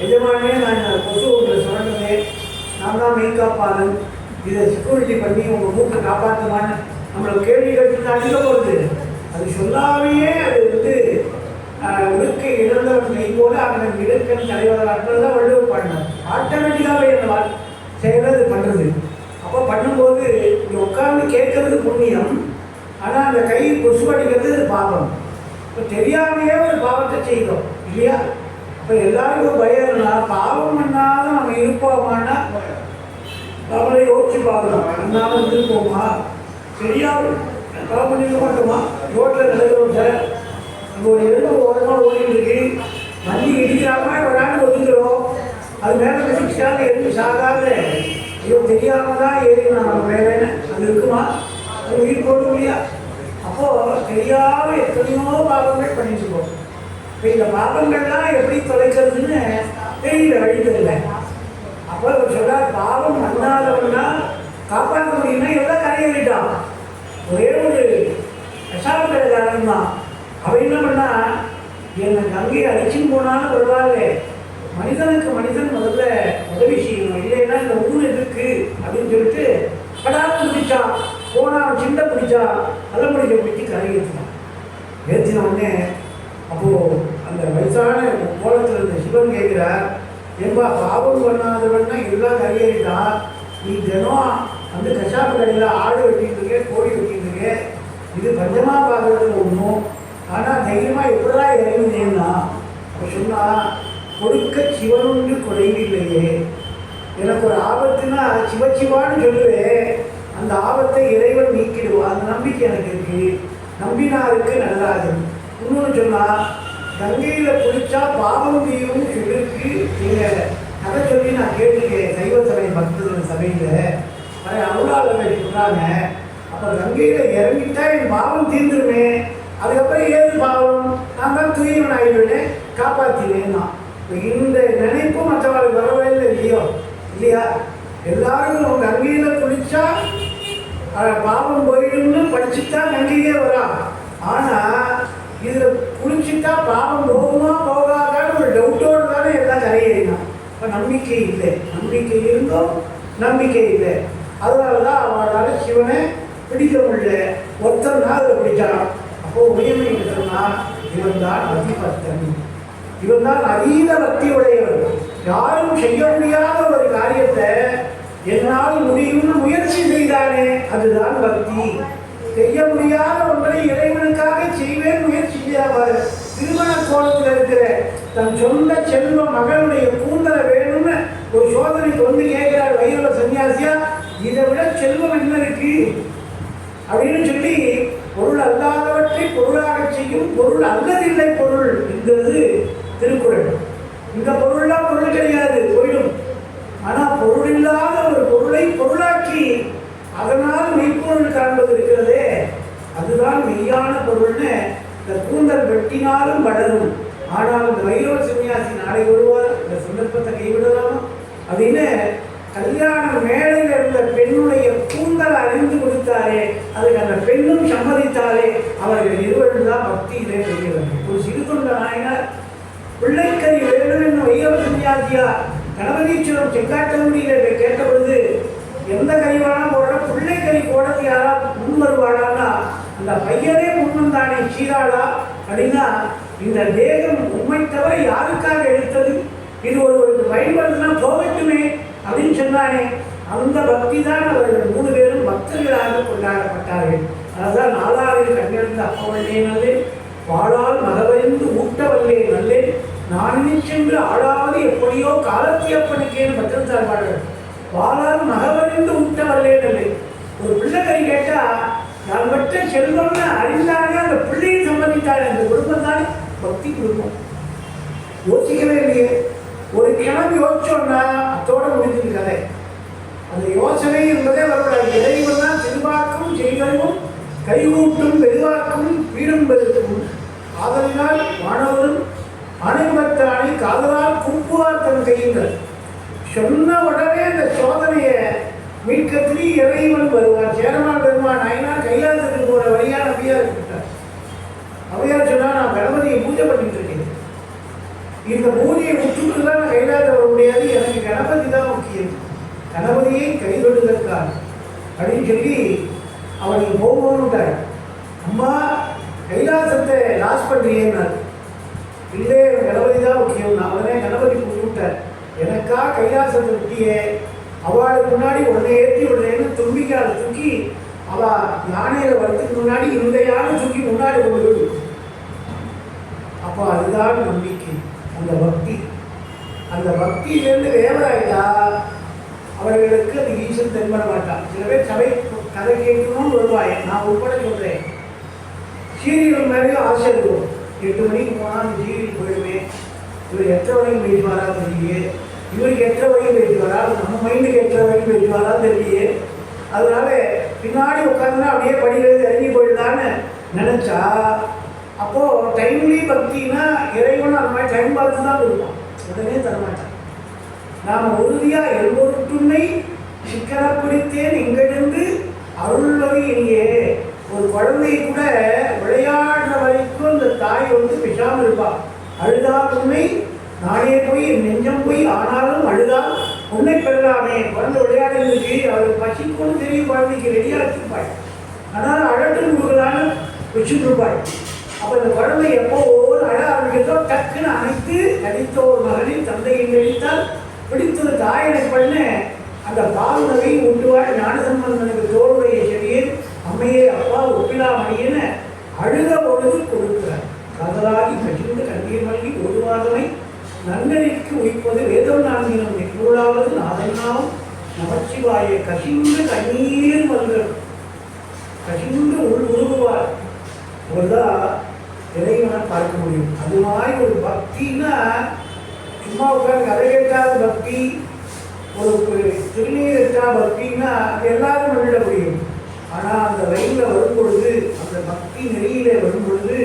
எஜமானே நான் கொசு ஒன்று சுரண்டனே, நான் தான் மெய்காப்பாளன், இதை செக்யூரிட்டி பண்ணி உங்கள் மூக்கை காப்பாற்றுமான்னு நம்மளை கேள்வி கேட்டு அடிக்க போகுது. அது சொல்லாமையே அது வந்து உடுக்கை இழந்தவன் கை போல அவன் இடுக்கன் தலைவராக தான் வள்ளுவர் பண்ணார். ஆட்டோமேட்டிக்காகவே என்ன செய்கிறது பண்ணுறது. அப்போ பண்ணும்போது இங்கே உட்கார்ந்து கேட்கறது புண்ணியம், ஆனால் அந்த கை கொசு அடிக்கிறது பாவம். இப்போ தெரியாமையே ஒரு பாவத்தை செய்தோம் இல்லையா? இப்போ எல்லாருக்கும் பயம்னா பாவம் பண்ணாத நம்ம இருப்போமானா நம்மளை யோசிச்சு பார்க்கணும். அண்ணாலும் இருப்போமா, சரியாக பாவம் பண்ணிக்க மாட்டோமா? ரோட்டில் நடக்கிறோம் சார், நம்ம ஒரு எலும்பு ஓரமாக ஓடிட்டு இருக்கு, வண்டி இடிக்கிறாம ஒரு நாள் ஒதுக்கிறோம், அது மேலே வச்சுக்கிட்டாலும் எலும்பு சாகாத ஐயோ தெரியாமல் தான் ஏறினா நம்ம மேலேன்னு அது இருக்குமா? அது உயிர் போட முடியா? அப்போது தெரியாமல் எத்தனையோ பாவங்கள் பண்ணிட்டு இருக்கோம். இப்போ இந்த பாவங்கள்லாம் எப்படி தொலைக்கிறதுன்னு தெரியல, வழி தெரியல. அப்போ சொல்கிறார், பாவம் பண்ணாதவன்னா காப்பாற்ற முடியும்னா எல்லாம் கரையேறிட்டான். ஒரே ஒரு கஷாயக்காரன் தான். அவன் என்ன பண்ணா, என்னை கங்கையை அடிச்சுன்னு போனாலும் பரவாயில்ல, மனிதனுக்கு மனிதன் முதல்ல உதவி செய்யணும், இல்லைன்னா இந்த ஊர் எதுக்கு அப்படின்னு சொல்லிட்டு படாமல் பிடிச்சான். போனால் சின்ன பிடிச்சா நல்ல முடிக்க பிடிச்சி கரையேற்றினான். ஏற்றின உடனே அப்போது அந்த வயசான கோலத்தில் இருந்த சிவன் கேட்குறார், ஏன்பா பாவம் பண்ணாதவன்னா எல்லாம் கரையேறிட்டான், நீ தினம் வந்து கஷாப்பு கடையில் ஆடு வெட்டிட்டு இருக்க, கோழி வெட்டிட்டு இருக்க, இது பஞ்சமா பார்க்கறதுல ஒன்றும், ஆனால் தைரியமாக எப்படிதான் இறங்குனேன்னா அப்போ சொன்னால், கொடுக்க சிவனுண்டு குறைவில்லையே, எனக்கு ஒரு ஆபத்துனா சிவச்சிவான்னு சொல்லுவேன், அந்த ஆபத்தை இறைவன் நீக்கிடுவான், அந்த நம்பிக்கை எனக்கு இருக்கு, நம்பினாருக்கு நடராஜன். இன்னொன்று சொன்னால், கங்கையில் குளிச்சா பாவம் தீயும் சொல்லிருக்கு. நீங்கள் கதை சொல்லி நான் கேட்டிருக்கேன் சைவ சபை பக்தர்கள் சபையில் அருளாளர்கள் சொல்கிறாங்க. அப்போ கங்கையில் இறங்கிட்டா என் பாவம் தீர்ந்துருமே, அதுக்கப்புறம் ஏது பாவம், நான் தான் தூயவன் ஆகிடுவேன், காப்பாற்றினேன்னா. இந்த நினைப்பு மற்றவர்களுக்கு வரவே இல்லை இல்லையா? எல்லாரும் கங்கையில் குளிச்சா பாவம் போயிடும்னு படிச்சுட்டா கங்கையே வரா. ஆனால் இதில் குளிச்சுட்டா பாவம் போகுமா போகாதான்னு ஒரு டவுட்டோடு தானே எல்லாம் கரையேறினான். இப்போ நம்பிக்கை இல்லை, நம்பிக்கை இருந்தோம் நம்பிக்கை இல்லை. அதனால தான் அவளால் சிவனை பிடிக்க முடியல. ஒருத்தர் தான் அதை பிடிச்சான். அப்போ உயர்மை சொன்னா இவன் தான் அதிபக்தன், இவன் தான் அதீத பக்தி உடையவர். யாரும் செய்ய முடியாத ஒரு காரியத்தை என்னால் முடியும்னு முயற்சி செய்தானே அதுதான் பக்தி. செய்ய முடியாத ஒன்றை இறைவனுக்காக செய்வேன் முயற்சி செய்யாமல் திருமண கோலத்தில் இருக்கிற தன் சொந்த செல்வ மகளுடைய கூந்தலை வேணும்னு ஒரு சோதனைக்கு வந்து கேட்கிறார் வைரவ சன்னியாசியா, இதை விட செல்வம் என்ன இருக்கு அப்படின்னு சொல்லி பொருள் அல்லாதவற்றை பொருளாக செய்யும் பொருள் அல்லதில்லை பொருள் என்கிறது திருக்குறள். இந்த பொருள்லாம் பொருள் கிடையாது, போயிடும். ஆனால் பொருள் இல்லாத ஒரு பொருளை பொருளாக்கி அதனால் மெய்ப்பொருள் காண்பது இருக்கிறதே அதுதான் மெய்யான பொருள்னு. இந்த கூந்தல் வெட்டினாலும் வளரும், ஆனால் இந்த வைரவ சன்னியாசி நாளை வருவார், இந்த சந்தர்ப்பத்தை கைவிடலாம் அப்படின்னு கல்யாண மேடையில் இருந்த பெண்ணுடைய கூந்தலை அறிந்து கொடுத்தாரே, அதுக்கு அந்த பெண்ணும் சம்மதித்தாரே, அவர்கள் இருவரும் தான் பக்தியிலே பெரியவர்கள். ஒரு சிறு தொண்ட நாயனார் பிள்ளைக்கறி வேணும் என்று வைரவ சன்னியாசியா கணபதீஸ்வரம் செங்காட்டங்குடியில கேட்ட பொழுது எந்த கறி வேணா போட பிள்ளைக்கறி போடுறது யாரா முன் வருவாளான்னா அந்த பையனே முன்வந்தானே சீராளா அப்படின்னா இந்த தேகம் உண்மை தவிர யாருக்காக எடுத்தது, இது ஒரு பயன்படுத்தினா போகட்டுமே அப்படின்னு சொன்னானே. அந்த பக்தி தான் அவர்கள் 3 பேரும் பக்தர்களாக கொண்டாடப்பட்டார்கள். அதுதான் நாலாறில் கண்ணெடுத்த அப்பவல்லே நல்லே, வாழால் மகவறிந்து ஊட்டவல்லே நல்லே, நானினி சென்று ஆளாவது எப்படியோ காலத்தியப்பனுக்கேன்னு பத்திரத்தார் பாடல். வாழால் மகவறிந்து ஊட்டவல்லே நல்லே. ஒரு பிள்ளை கறி கேட்டா நான் பட்ட செல்வம்னு அறிந்தானே அந்த பிள்ளையை சம்மதித்தாரு. அந்த குடும்பம் தான் பக்தி குடும்பம். யோசிக்கவே இல்லையே, ஒரு கிணறு யோசிச்சோன்னா அதோட முடிஞ்சது கதை. அந்த யோசனை என்பதே அவரோட இறைவன் தான் செல்வாக்கும் செய்வதும் கைகூட்டும் பெருவாக்கும் வீடும் பெருக்கும் ஆதலினால் மாணவரும் அனைவத்தானை காதலால் கும்புவார் தன் கையுங்கள் சொன்ன உடனே அந்த சோதனையை மீட்கத்திலே இறைவன் வருவார். சேரமான் பெருமான் நாயனார் கைலாசத்துக்கு போகிற வழியாக நம்பியார் இருக்கிட்டார். அவையார் சொன்னால் நான் கணபதியை பூஜை பண்ணிட்டு இருக்கேன், இந்த பூஜையை விட்டுட்டு தான் நான் கைலாசம் வர முடியாது, எனக்கு கணபதி தான் முக்கியம், கணபதியை கைவிடுவதற்காக அப்படின்னு சொல்லி அவனுக்கு போகணுன்ட்டார். அம்மா கைலாசத்தை லாஸ் பண்ணுறியேன்னார். இல்லை கணபதி தான் முக்கியம், நான் அவனே கணபதி விட்டார். எனக்கா கைலாசத்தை விட்டியே, அவளுக்கு முன்னாடி உடனே ஏற்றி விடுறேன்னு தும்பிக்கால தூக்கி அவள் யானையில் வரத்துக்கு முன்னாடி இந்த யானை தூக்கி முன்னாடி கொண்டு விடு. அப்போ அதுதான் நம்பிக்கை, அந்த பக்தி. அந்த பக்தியிலேருந்து வேவராயிட்டா அவர்களுக்கு அது ஈசன் தென்பட மாட்டான். சில பேர் சபை கதை கேட்கணும்னு வருவாய், நான் உட்பட சொல்கிறேன். சீரியல் மேலேயும் ஆசை இருக்கும். 8 மணிக்கு போனால் அந்த சீரியல் போயிடுவேன், இவர் எத்தனை வரைக்கும் போயிட்டு வரா தெரியலையே, இவருக்கு எத்தனை வரைக்கும் போயிட்டு வரா, நம்ம மைண்டுக்கு எத்தனை வரைக்கும் போயிட்டு வரா தெரியலையே, அதனால பின்னாடி உட்காந்துனா அப்படியே படிக்கிறது இறங்கி போயிடலான்னு நினச்சா அப்போது டைம்லி பக்தினா இறைவன் அந்த மாதிரி டைம் பார்த்து தான் கொடுப்பான், உடனே தரமாட்டான். நாம் உறுதியாக எல்லோருக்குமே சிக்கனை பிடித்தேன் எங்கிருந்து அருள்வதி இங்கே. ஒரு குழந்தை கூட விளையாடுற வரைக்கும் அந்த தாய் வந்து பேசாமல் இருப்பாள். அழுதா உண்மை நானே போய் நெஞ்சம் போய் ஆனாலும் அழுதா உன்னை பெறலாமே. குழந்தை விளையாடுறதுக்கு அவளுக்கு பசிக்கொண்டு தெரியும், குழந்தைக்கு ரெடியாக வச்சுருப்பாள், ஆனால் அழட்டு கொடுக்கலான்னு வச்சுட்டு இருப்பாள். அப்போ இந்த குழந்தை எப்போ ஒவ்வொரு அழ ஆரம்பிக்கிறதோ டக்குன்னு அனைத்து கடித்த ஒரு மகனின் தந்தையை கழித்தால் பிடித்தது தாயனை பண்ண அந்த பாலுணவை உண்டுவாள். ஞானசம்பந்தனுக்கு தோளுடைய செடியே அம்மையே அப்பா ஒப்பிலாமணியென அழுத பொழுது கொடுக்கிறார். கதலாகி கசிந்து கண்ணீர் மல்கி ஒருவாதமை நன்னறிக்கு உயிப்பது வேதம் நான்கினம் நெருளாவது நாதன்னாவும் நமச்சிவாய கசிந்து கண்ணீர் மல்கள் கசிந்து உருகுவார். அவர்தான் இறைவனை பார்க்க முடியும். அது மாதிரி ஒரு பக்தின்னா சும்மா உட்காந்து கதை கேட்டாத பக்தி, ஒரு திருநீர் எடுத்தா பக்தின்னா அது எல்லாரும் பண்ணிட முடியும். ஆனால் அந்த ரயிலில் வரும் பொழுது, அந்த பக்தி நெறியிலே வரும் பொழுது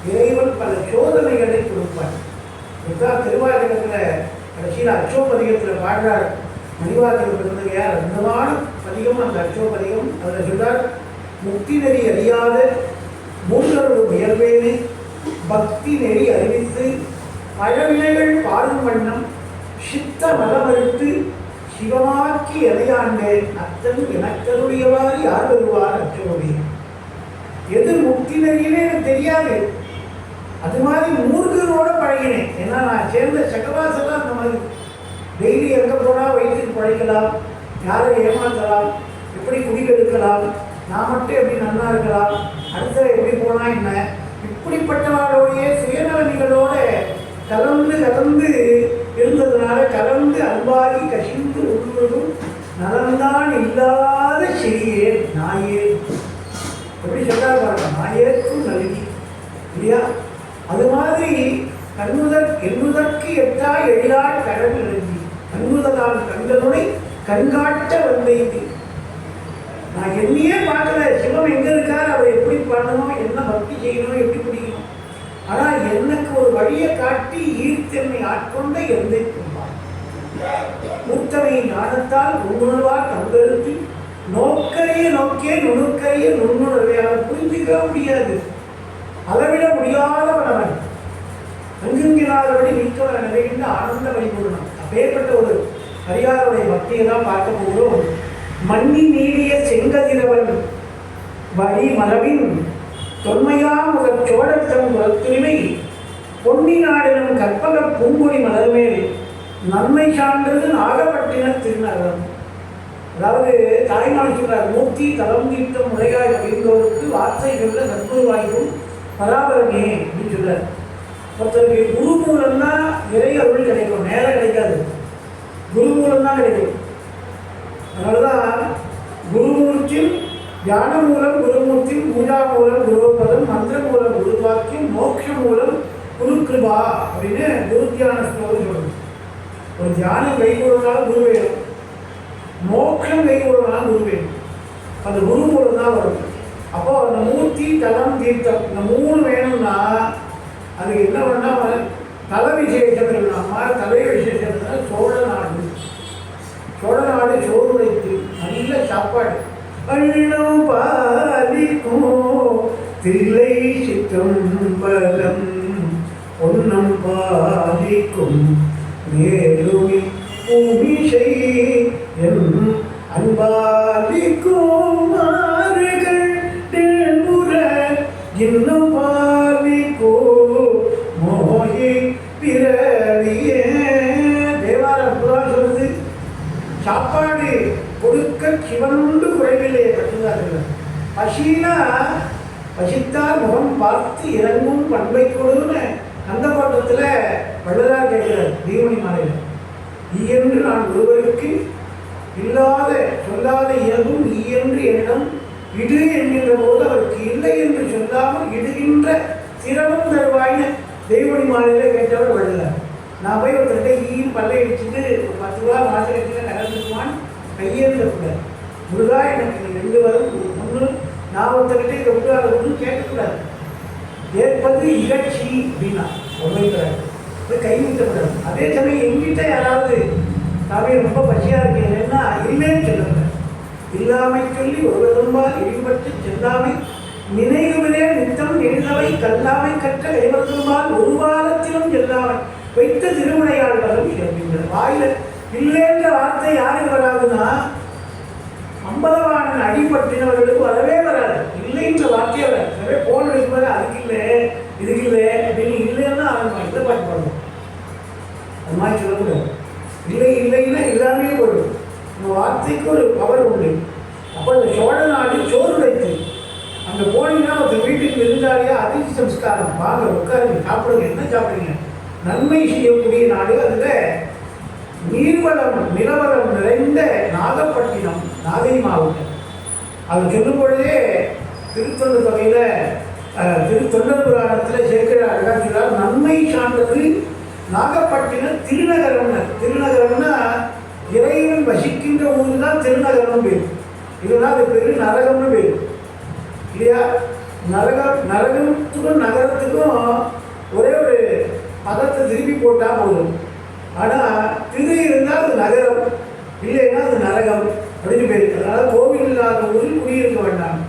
இறைவன் பல சோதனைகளை கொடுப்பார். இதுதான் திருவாதிகத்தில் கடைசியில் அச்சோபதிகத்தில் பாடுறார். மணிவாதிகள் பிறந்தது யார்? அந்தமான பதிகம் அந்த அச்சோபதிகம். அதில் சொல்றார், முக்தி நெறி அறியாத மூன்றொரு முயல்வேனே பக்தி நெறி அறிவித்து பழவினைகள் பாடும் வண்ணம் சித்த மலமறுத்து சிவமாக்கி எதையாண்டேன் அத்தன் எனக்கருடையவாறு யார் வருவார் அச்சோடி. எது முக்தி நெறியனே எனக்கு தெரியாது. அது மாதிரி மூர்க்கனோட பழகினேன். ஏன்னா நான் சேர்ந்த சகவாசெல்லாம் அந்த மாதிரி டெய்லி எங்கே போனால் வயிற்றுக்கு பழைக்கலாம், யாரை ஏமாற்றலாம், எப்படி குடிக்கெடுக்கலாம், நான் மட்டும் எப்படி நல்லா இருக்கலாம், அடுத்த எப்படி போனால் என்ன, இப்படிப்பட்டவர்களுடைய சுயநலனிகளோட கலந்து கலந்து இருந்ததுனால கலந்து அன்பாகி கசிந்து உள்வதும் நலன்தான் இல்லாத செடியே நாயே. எப்படி சொல்றாரு பாருங்க, நாயேற்கும் நல்கி இல்லையா? அது மாதிரி எண்ணுதற்கு எட்டா எழிலால் கடல் இறங்கி கண்ணுதலால் கண்களுடைய கண்காட்ட வந்தது. நான் என்னையே பார்க்கல, சிவம் எங்க இருக்கார், அவர் எப்படி பண்ணணும், என்ன பக்தி செய்யணும், எப்படி பிடிக்கணும். ஆனால் எனக்கு ஒரு வழியை காட்டி ஈர்த்தென்னை ஆட்கொண்ட எந்தை கும்பார் மூத்தனை ஞானத்தால் உண்ணுணர்வார் தங்கருத்தி நோக்கரைய நோக்கிய நுணுக்கரைய நுண்ணுணர்வை அவர் புரிஞ்சுக்க முடியாது, அளவிட முடியாதவனவன் அங்குங்கினாதபடி நீக்கவன் நிறைந்த ஆனந்த வழிபூர்ணம். அப்பேற்பட்ட ஒரு ஹரியாருடைய பக்தியை தான் பார்க்க போகிறோம். மண்ணி நீடிய செங்கதிரவன் வழி மரபின் தொன்மையா முதற் சோழத்தம் குலத்துரிமை பொன்னி நாடெனும் கற்பக பூங்குடி மலர்மேல் நன்மை சார்ந்தது நாகப்பட்டின திருநகரம். அதாவது தாய்நாள் சொல்றார், மூர்த்தி தலம் தீர்த்தம் முறையாய் அப்படின்றவருக்கு வார்த்தைகளில் நட்பு வாய்ப்பும் பராபரமே அப்படின்னு சொல்றார். ஒருத்தருக்கு குரு மூலம் தான் நிறைய அருள் கிடைக்கும், நேரம் கிடைக்காது, குரு மூலம் தான் கிடைக்கும். அதனாலதான் குருமூர்த்தியும் தியான மூலம் குருமூர்த்தியும் பூஜா மூலம் குருபதம் மந்திர மூலம் குருவாக்கியம் மோட்ச மூலம் குரு கிருபா அப்படின்னு குரு தியான ஸ்லோகம் சொல்லணும். ஒரு தியானம் கை கூடனாலும் குரு வேணும், மோட்சம் கை கூடனாலும் குரு வேணும். அந்த குரு மூலம் தான் வரும். அப்போ அந்த மூர்த்தி தலம் தீர்த்தம் இந்த மூணு வேணும்னா அதுக்கு என்ன பண்ணால் தல விசேஷம் இல்லாம தலை விசேஷம்னா சோழ நாடு. சோழ நாடு சோறு உடைத்து நல்ல சாப்பாடு, அள்ளம் பாலிக்கும் தில்லை சிற்றம்பலம் பொன்னம் பாலிக்கும் மேலுமி பூமிசை என் அன்பாலிக்கும் மாறுகள் தேன்புற இன்னும் பாலிக்கோ மோகி பிறவியே. தேவாரம் புறான் சொல்லுது, சாப்பாடு கொடுக்க சிவனுண்டு குறைவில்லையே கட்டுகிறார்கள். பசினா பசித்தால் முகம் பார்த்து இறங்கும் பண்பை கொடுன்னு அந்த பாட்டத்தில் வள்ளலார் கேட்கிறார் தீவனி மாலையில். ஈயென்று நான் ஒருவருக்கு இல்லாத சொல்லாத இயல்பும் ஈயென்று என்னிடம் இடு என்கின்ற போது அவருக்கு இல்லை என்று சொல்லாமல் இடுகின்ற சிரமம் தருவாய்னு தெய்வனி மாலையில் கேட்டவர் வள்ளலார். நான் போய் ஒருத்தர்கிட்ட ஈயும் பல்லை அடிச்சுட்டு ஒரு 10 ரூபா மாசத்தில் நகர்ந்துக்குவான் கையேற்றக்கூடாது. முருகா எனக்கு 2 வரும் ஒன்று, நான் ஒருத்தர்கிட்ட இதை விட்டு அதை ஒன்றும் கேட்கக்கூடாது. ஏற்பது இகழ்ச்சி அப்படின்னா ஒன்றைக்கிறார், கை நீட்டக்கூடாது. அதே சமயம் எங்கிட்ட யாராவது தாவே ரொம்ப பசியாக இருக்கேன் என்ன இல்லைன்னு சொல்லுங்க. இல்லாமை சொல்லி ஒருவரும்பால் இழிபட்டு செல்லாமை நினைவுகளே நித்தம் எழுதவை கல்லாமை கற்ற கைவரும்பால் ஒரு வாரத்திலும் செல்லாமை வைத்த திருவிளையாடலும் சிறப்பிங்கள். வாயில இல்லைன்ற வார்த்தை யாருக்கு வராதுன்னா அம்பலவாணன் அடிபட்டினவர்களுக்கு வரவே வராது. இல்லைன்ற வார்த்தையே வராது. நிறைய போன் எடுக்கும்போது அதுக்கு இல்லை இதுக்கு இல்லை அப்படின்னு இல்லைன்னா அவன் இதை பாட்டு பாடுவோம். அது மாதிரி சொல்லக்கூடாது. இல்லை இல்லைன்னா எல்லாமே போடும். இந்த வார்த்தைக்கு ஒரு பவர் உண்டு. அப்போ இந்த சோழ நாடு சோறு வைத்து அங்கே போனீங்கன்னா ஒருத்தர் வீட்டுக்கு இருந்தாலே அதிர்ச்சி சம்ஸ்காரம், வாங்க உட்காருங்க சாப்பிடுங்க, என்ன சாப்பிடுங்க, நன்மை செய்யக்கூடிய நாடு. அதில் நீர்வளம் நிலவரம் நிறைந்த நாகப்பட்டினம் நாகை மாவட்டம். அது சொல்லும் பொழுதே திருத்தொண்டு தொகையில் திருத்தொண்டர் புராணத்தில் சேர்க்கிறார். அழகாக சொல்றார், நன்மை சார்ந்தது நாகப்பட்டினம் திருநகரம்னு. திருநகரம்னா இறைவன் வசிக்கின்ற ஊர் தான் திருநகரம் பேர். இல்லைன்னா அது பெரு நரகம்னு பேர் இல்லையா? நரகத்துக்கும் நகரத்துக்கும் ஒரே ஒரு பதத்தை திருப்பி போட்டால் போதும். ஆனால் திரு இருந்தால் அது நகரம், இல்லைன்னா அது நரகம் அப்படின்னு பேர். அதனால் கோவில் இல்லாத ஊரில் குடியிருக்க வேண்டாம்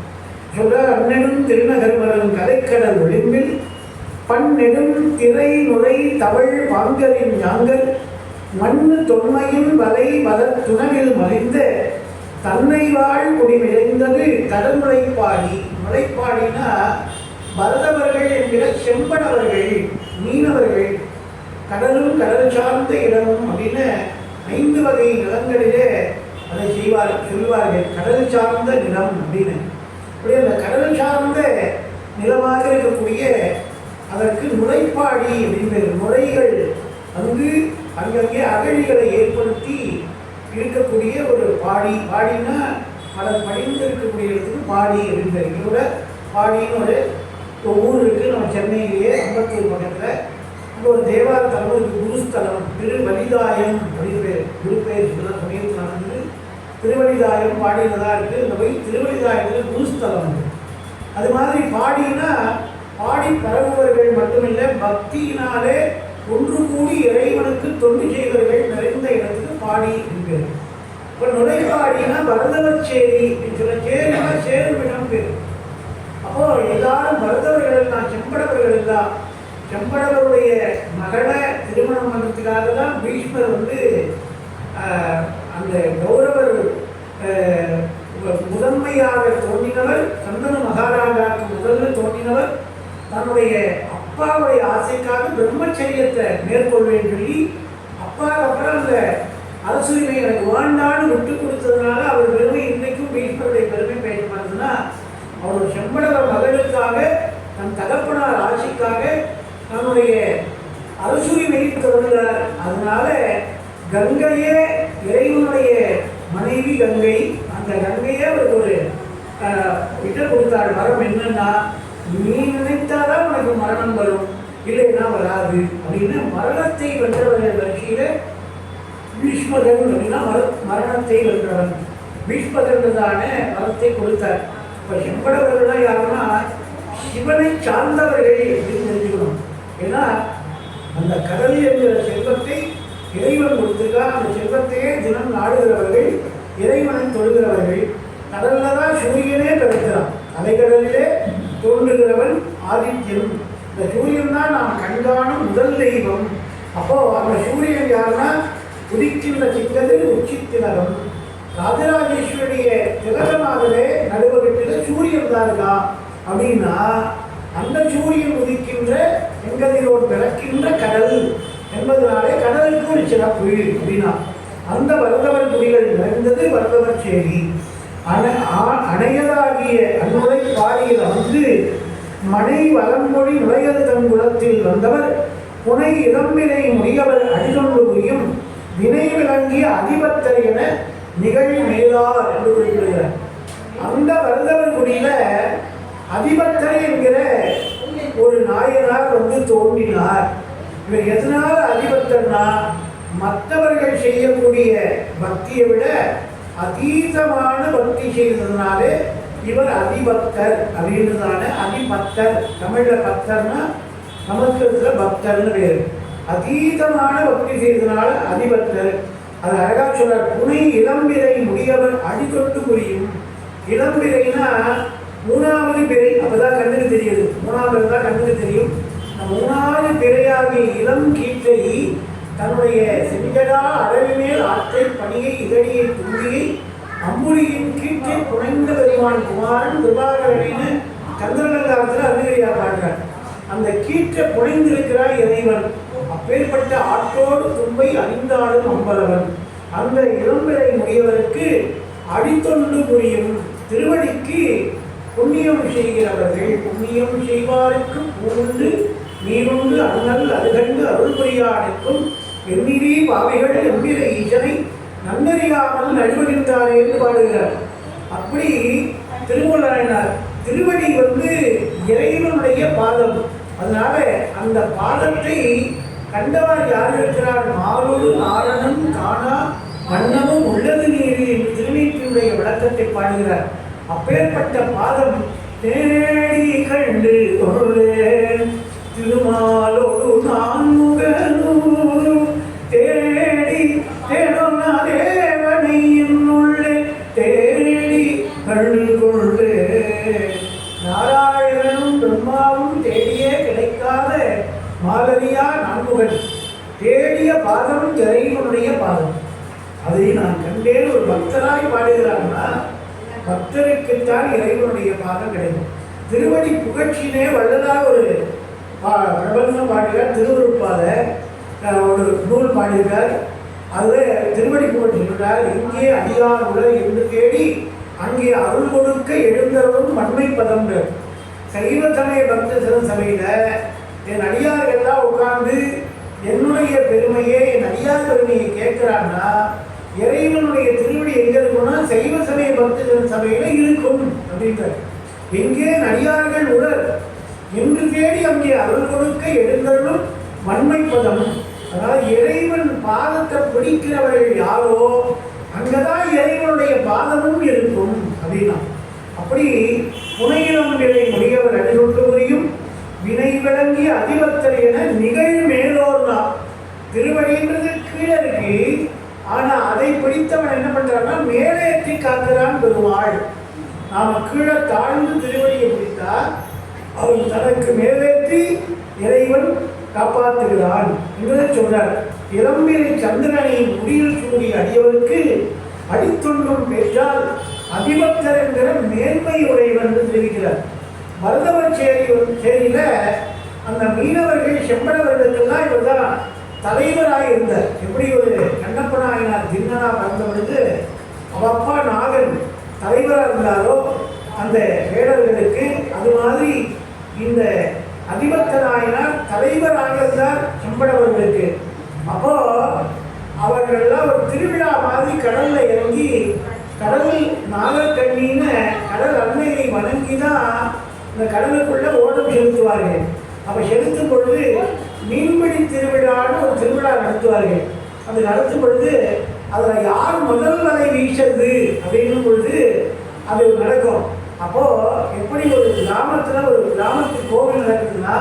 சொல்ற. அண்ணனும் திருநகர்மரன் கலைக்கடல் விளிம்பில் பன்னெடும் திரை நுரை தவழ் பாங்கலின் ஞாங்கல் மண்ணு தொன்மையின் வலை மலர் துணவில் மலிந்த தன்னை வாழ் குடி விளைந்தது கடல் முளைப்பாடி. முளைப்பாடினா பரதவர்கள் என்கிற செம்படவர்கள், மீனவர்கள், கடலும் கடல் சார்ந்த இடமும் அப்படின்னு 5 வகை நிலங்களிலே அதை சொல்வார்கள். கடல் சார்ந்த நிலம் அப்படின்னு. அப்படி அந்த கடல் சார்ந்த நிலமாக இருக்கக்கூடிய அதற்கு முளைப்பாடி அப்படிங்கிற முறைகள் அங்கங்கே அகழிகளை ஏற்படுத்தி இருக்கக்கூடிய ஒரு பாடி. பாடினா மலர் படிந்து இருக்கக்கூடிய இடத்துக்கு பாடி அப்படிங்கிற. இதோட பாடின்னு ஒரு ஊர் இருக்குது நம்ம சென்னையிலேயே, அம்பத்தூர் பக்கத்தில். அங்கே ஒரு தேவார தலம் இருக்குது, குருஸ்தலம், திருவலிதாயம் அப்படின்னு பேர். குரு பேர் இப்போதான் சமயத்தில் நடந்தது. திருவலிதாயம் பாடியில் தான் இருக்குது. இந்த போய் திருவலிதாயத்தில் குருஸ்தலம் இருக்குது. அது மாதிரி பாடினா பாடி பரவுபவர்கள் மட்டுமில்லை, பக்தியினாலே ஒன்று கூடி இறைவனுக்கு தொண்டு செய்வர்கள் நிறைந்த இடத்துக்கு பாடி இருக்கிறது. இப்போ நுழைப்பாடினா பரதவச்சேரி சொல்ல, சேரினா சேரும் இடம் பேர். அப்போ எல்லாரும் பரதவர்கள் எல்லாம், செம்படவர்கள் எல்லாம், செம்படவருடைய மகளை திருமணம் பண்ணுறதுக்காக தான் பீஷ்மர் அந்த கௌரவர் முதன்மையாக தோன்றினவர், சந்தனு மகாராஜாவுக்கு முதல்ல தோன்றினவர். தன்னுடைய அப்பாவுடைய ஆசைக்காக பிரம்மச்சரியத்தை மேற்கொள்வேன்னு சொல்லி அப்பாவுக்கு அப்புறம் அந்த அரசுரிமை எனக்கு வேண்டான்னு விட்டு கொடுத்ததுனால அவர் பெருமை இன்றைக்கும் பீஷ்மருடைய பெருமை பேசப்படுதுன்னா, அவர் செம்படவர் மகளுக்காக, தன் தகப்பனார் ஆட்சிக்காக தன்னுடைய அரசுரிமையை தொடர்ந்தார். அதனால கங்கையே இறைவனுடைய மனைவி கங்கை. அந்த கங்கையே அவருக்கு ஒரு விட்டு கொடுத்தாள். வரம் என்னன்னா, நீ நினைத்தாதான் உனக்கு மரணம் வரும், இல்லைன்னா வராது அப்படின்னு மரணத்தை வென்றவர்கள் வரிசையில் பீஷ்மகன் அப்படின்னா மரணத்தை வென்றவன். பீஷ்மகன்றதான வரத்தை கொடுத்தார். இப்போ செம்படவர்கள்லாம் யாருன்னா சிவனை சார்ந்தவர்கள் அப்படின்னு தெரிஞ்சுக்கணும். ஏன்னா அந்த கடல் என்கிற செல்வத்தை இறைவன் கொடுத்துருக்கா. அந்த செல்வத்தையே தினம் நாடுகிறவர்கள், இறைவனை தொழுகிறவர்கள். கடலில் தான் சூரியனே பிறக்கிறான். அலைக்கடலிலே தோன்றுகிறவன் ஆதித்யன். இந்த சூரியன் தான் நாம் கண்காணும் முதல் தெய்வம். அப்போது அந்த சூரியன் யாருன்னா உதிக்கின்ற சிங்கதில் உச்சித்திலகம். ராஜராஜேஸ்வரிய திலகமாகவே நடுவகத்தில் சூரியன் தான் இருக்கா அப்படின்னா, அந்த சூரியன் உதிக்கின்ற எங்கதிரோடு பிறக்கின்ற கடல் என்பதனாலே கடலுக்கு ஒரு சிறப்பு அப்படின்னா, அந்த வரதவர் குடிகள் நிறைந்தது வரதவர் சேரி. அணையதாகிய அன்னுரை பாடியில் மனை வலமொழி நுழையது தன் குலத்தில் வந்தவர் புனை இளம்பினை முடியவர் அடிகொண்டு புரியும் வினை விளங்கிய அதிபத்தர் என நிகழ் மேலார் என்று குறிப்பிடுகிறார். அந்த வரதவர் குடியில அதிபத்தர் என்கிற ஒரு நாயனார் தோன்றினார். இவர் எதனால அதிபத்தர்னா, மற்றவர்கள் செய்யக்கூடிய பக்தியை விட அதீதமான பக்தி செய்ததுனாலே இவர் அதிபக்தர் அப்படின்றதான. அதிபக்தர் தமிழ்ல பக்தர்னா, சமஸ்கிருதத்தில் பக்தர்னு பேர். அதீதமான பக்தி செய்ததுனால அதிபக்தர். அது அழகா சொல்றார். புனை இளம்பிரை முடியவர் அடிக்கொண்டு புரியும். இளம்பிரைனா 3வது பிறை. அப்பதான் கண்ணுக்கு தெரியுது. 3வது தான் கண்ணுக்கு தெரியும். 3வது பிறையாகிய இளம் கீற்றை தன்னுடைய செஞ்சடா அடவி மேல் ஆற்றை பணியை இதழியை துண்டியை அம்புலியின் கீற்றை புனைந்த பெருமான் குமாரன் கிருபாகரன்னு சந்திரலங்காரத்தில் அருணகிரியா பாடுறார். அந்த கீற்றை புனைந்திருக்கிறார் இறைவன். அப்பேற்பட்ட ஆற்றோடு தும்பை அணிந்தாடும் அம்பலவன். அந்த இளம்பிறை முடியவருக்கு அடித்தொண்டு புரியும். திருவடிக்கு புண்ணியம் செய்கிறவர்கள். புண்ணியம் செய்வாருக்கு பூண்டு நீருண்டு அண்ணல் அருகண்டு அருள் புரியானுக்கும் எண்ணிரி பாவைகள் என்கிற ஈசனை நன்னறியாமல் நடுவகின்றாரே என்று பாடுகிறார். அப்படி திருமூலனார் திருவடி இறைவனுடைய பாதம். அதனால அந்த பாதத்தை கண்டவர் யார் இருக்கிறார்? மாலோடு நாரணன் காணா மன்னமும் உள்ளது நீர் என்று திருநீற்றினுடைய விளக்கத்தை பாடுகிறார். அப்பேற்பட்ட பாதம் தேடி கண்டு திருமாலோடு நான் முகனூர் தேடி தேடோனா தேவனை என்னுள்ளே தேடி கண்டு கொண்டு நாராயணனும் பிரம்மாவும் தேடியே கிடைக்காத மாலரியா நான்முகன் தேடிய பாதம் இறைவனுடைய பாதம். அதை நான் கண்டேன் ஒரு பக்தராய் பாடுகிறான்னா பக்தருக்குத்தான் இறைவனுடைய பாதம் கிடைக்கும். திருவடி புகழ்ச்சினே வள்ளலாக ஒரு பிரபந்தம் பாடுகிறார். திருவருட்பாத ஒரு நூல் பாடுகிறார். அதில் திருவடி புகழ்ச்சி சொல்றார். இங்கே அடியார் உள்ள என்று தேடி அங்கே அருள் கொடுக்க எழுந்தவரும் மண்மை பதம். சைவ சமய பக்த சபையில் என் அடியார்கள்லாம் உட்கார்ந்து என்னுடைய பெருமையை என் அடியார் பெருமையை கேட்கிறான்னா இறைவனுடைய திருவடி எங்கே இருக்கும்னா சைவ சமய பக்த சபையில் இருக்கும் அப்படின்றார். எங்கே அடியார்கள் உடல் என்று தேடி அங்கே அருள் கொடுக்க எழுந்தவரும் மண்மை பதம். அதாவது இறைவன் பாதத்தை பிடிக்கிறவர்கள் யாரோ அங்கதான் இறைவனுடைய பாதமும் இருக்கும் அப்படின்னா. அப்படி புனையினம் நிலை முடியவர் அடிகொண்டு புரியும் வினை விளங்கிய அதிபத்தர் என நிகழ் மேலோர்னா. திருவடின்றது கீழே இருக்கு, ஆனா அதை பிடித்தவன் என்ன பண்றான்னா மேலேற்றி காக்கிறான் பெருமாள். நாம கீழே தாழ்ந்து திருவடியை பிடித்தா அவன் தனக்கு மேலேற்றி இறைவன் காப்பாற்றுகிறான் என்று சொல்றார். இளம்பிரை சந்திரனை முடியில் சூடிய அடியவருக்கு அடித்தொன்றும் பெற்றால் அதிபத்தர் என்கிற மேன்மை உடையவன் என்று தெரிவிக்கிறார். மருதவர் சேரியில அந்த மீனவர்கள் செம்படவர்களுக்கெல்லாம் இவர் தான் தலைவராக இருந்தார். எப்படி ஒரு கண்ணப்பனாயினார் தின்னனா பிறந்த பொழுது அவப்பா நாகன் தலைவராக இருந்தாரோ அந்த வேடர்களுக்கு, அது மாதிரி இந்த அதிபத்தனாயினார் தலைவராக இருந்தார் செம்படவர்களுக்கு. அப்போ அவர்கள்லாம் ஒரு திருவிழா மாதிரி கடல்ல இறங்கி கடலில் நாகக்கண்ணின்னு கடல் அன்னையை வணங்கி தான் இந்த கடலுக்குள்ள ஓடம் செலுத்துவார்கள். அப்போ செலுத்தும் பொழுது மீன்பிடி திருவிழான்னு ஒரு திருவிழா நடத்துவார்கள். அது நடத்தும் பொழுது அதில் யார் முதல் வலை வீசது அப்படின்னும் பொழுது அது நடக்கும். அப்போது எப்படி ஒரு கிராமத்தில் ஒரு கிராமத்து கோவில் நடக்குதுன்னா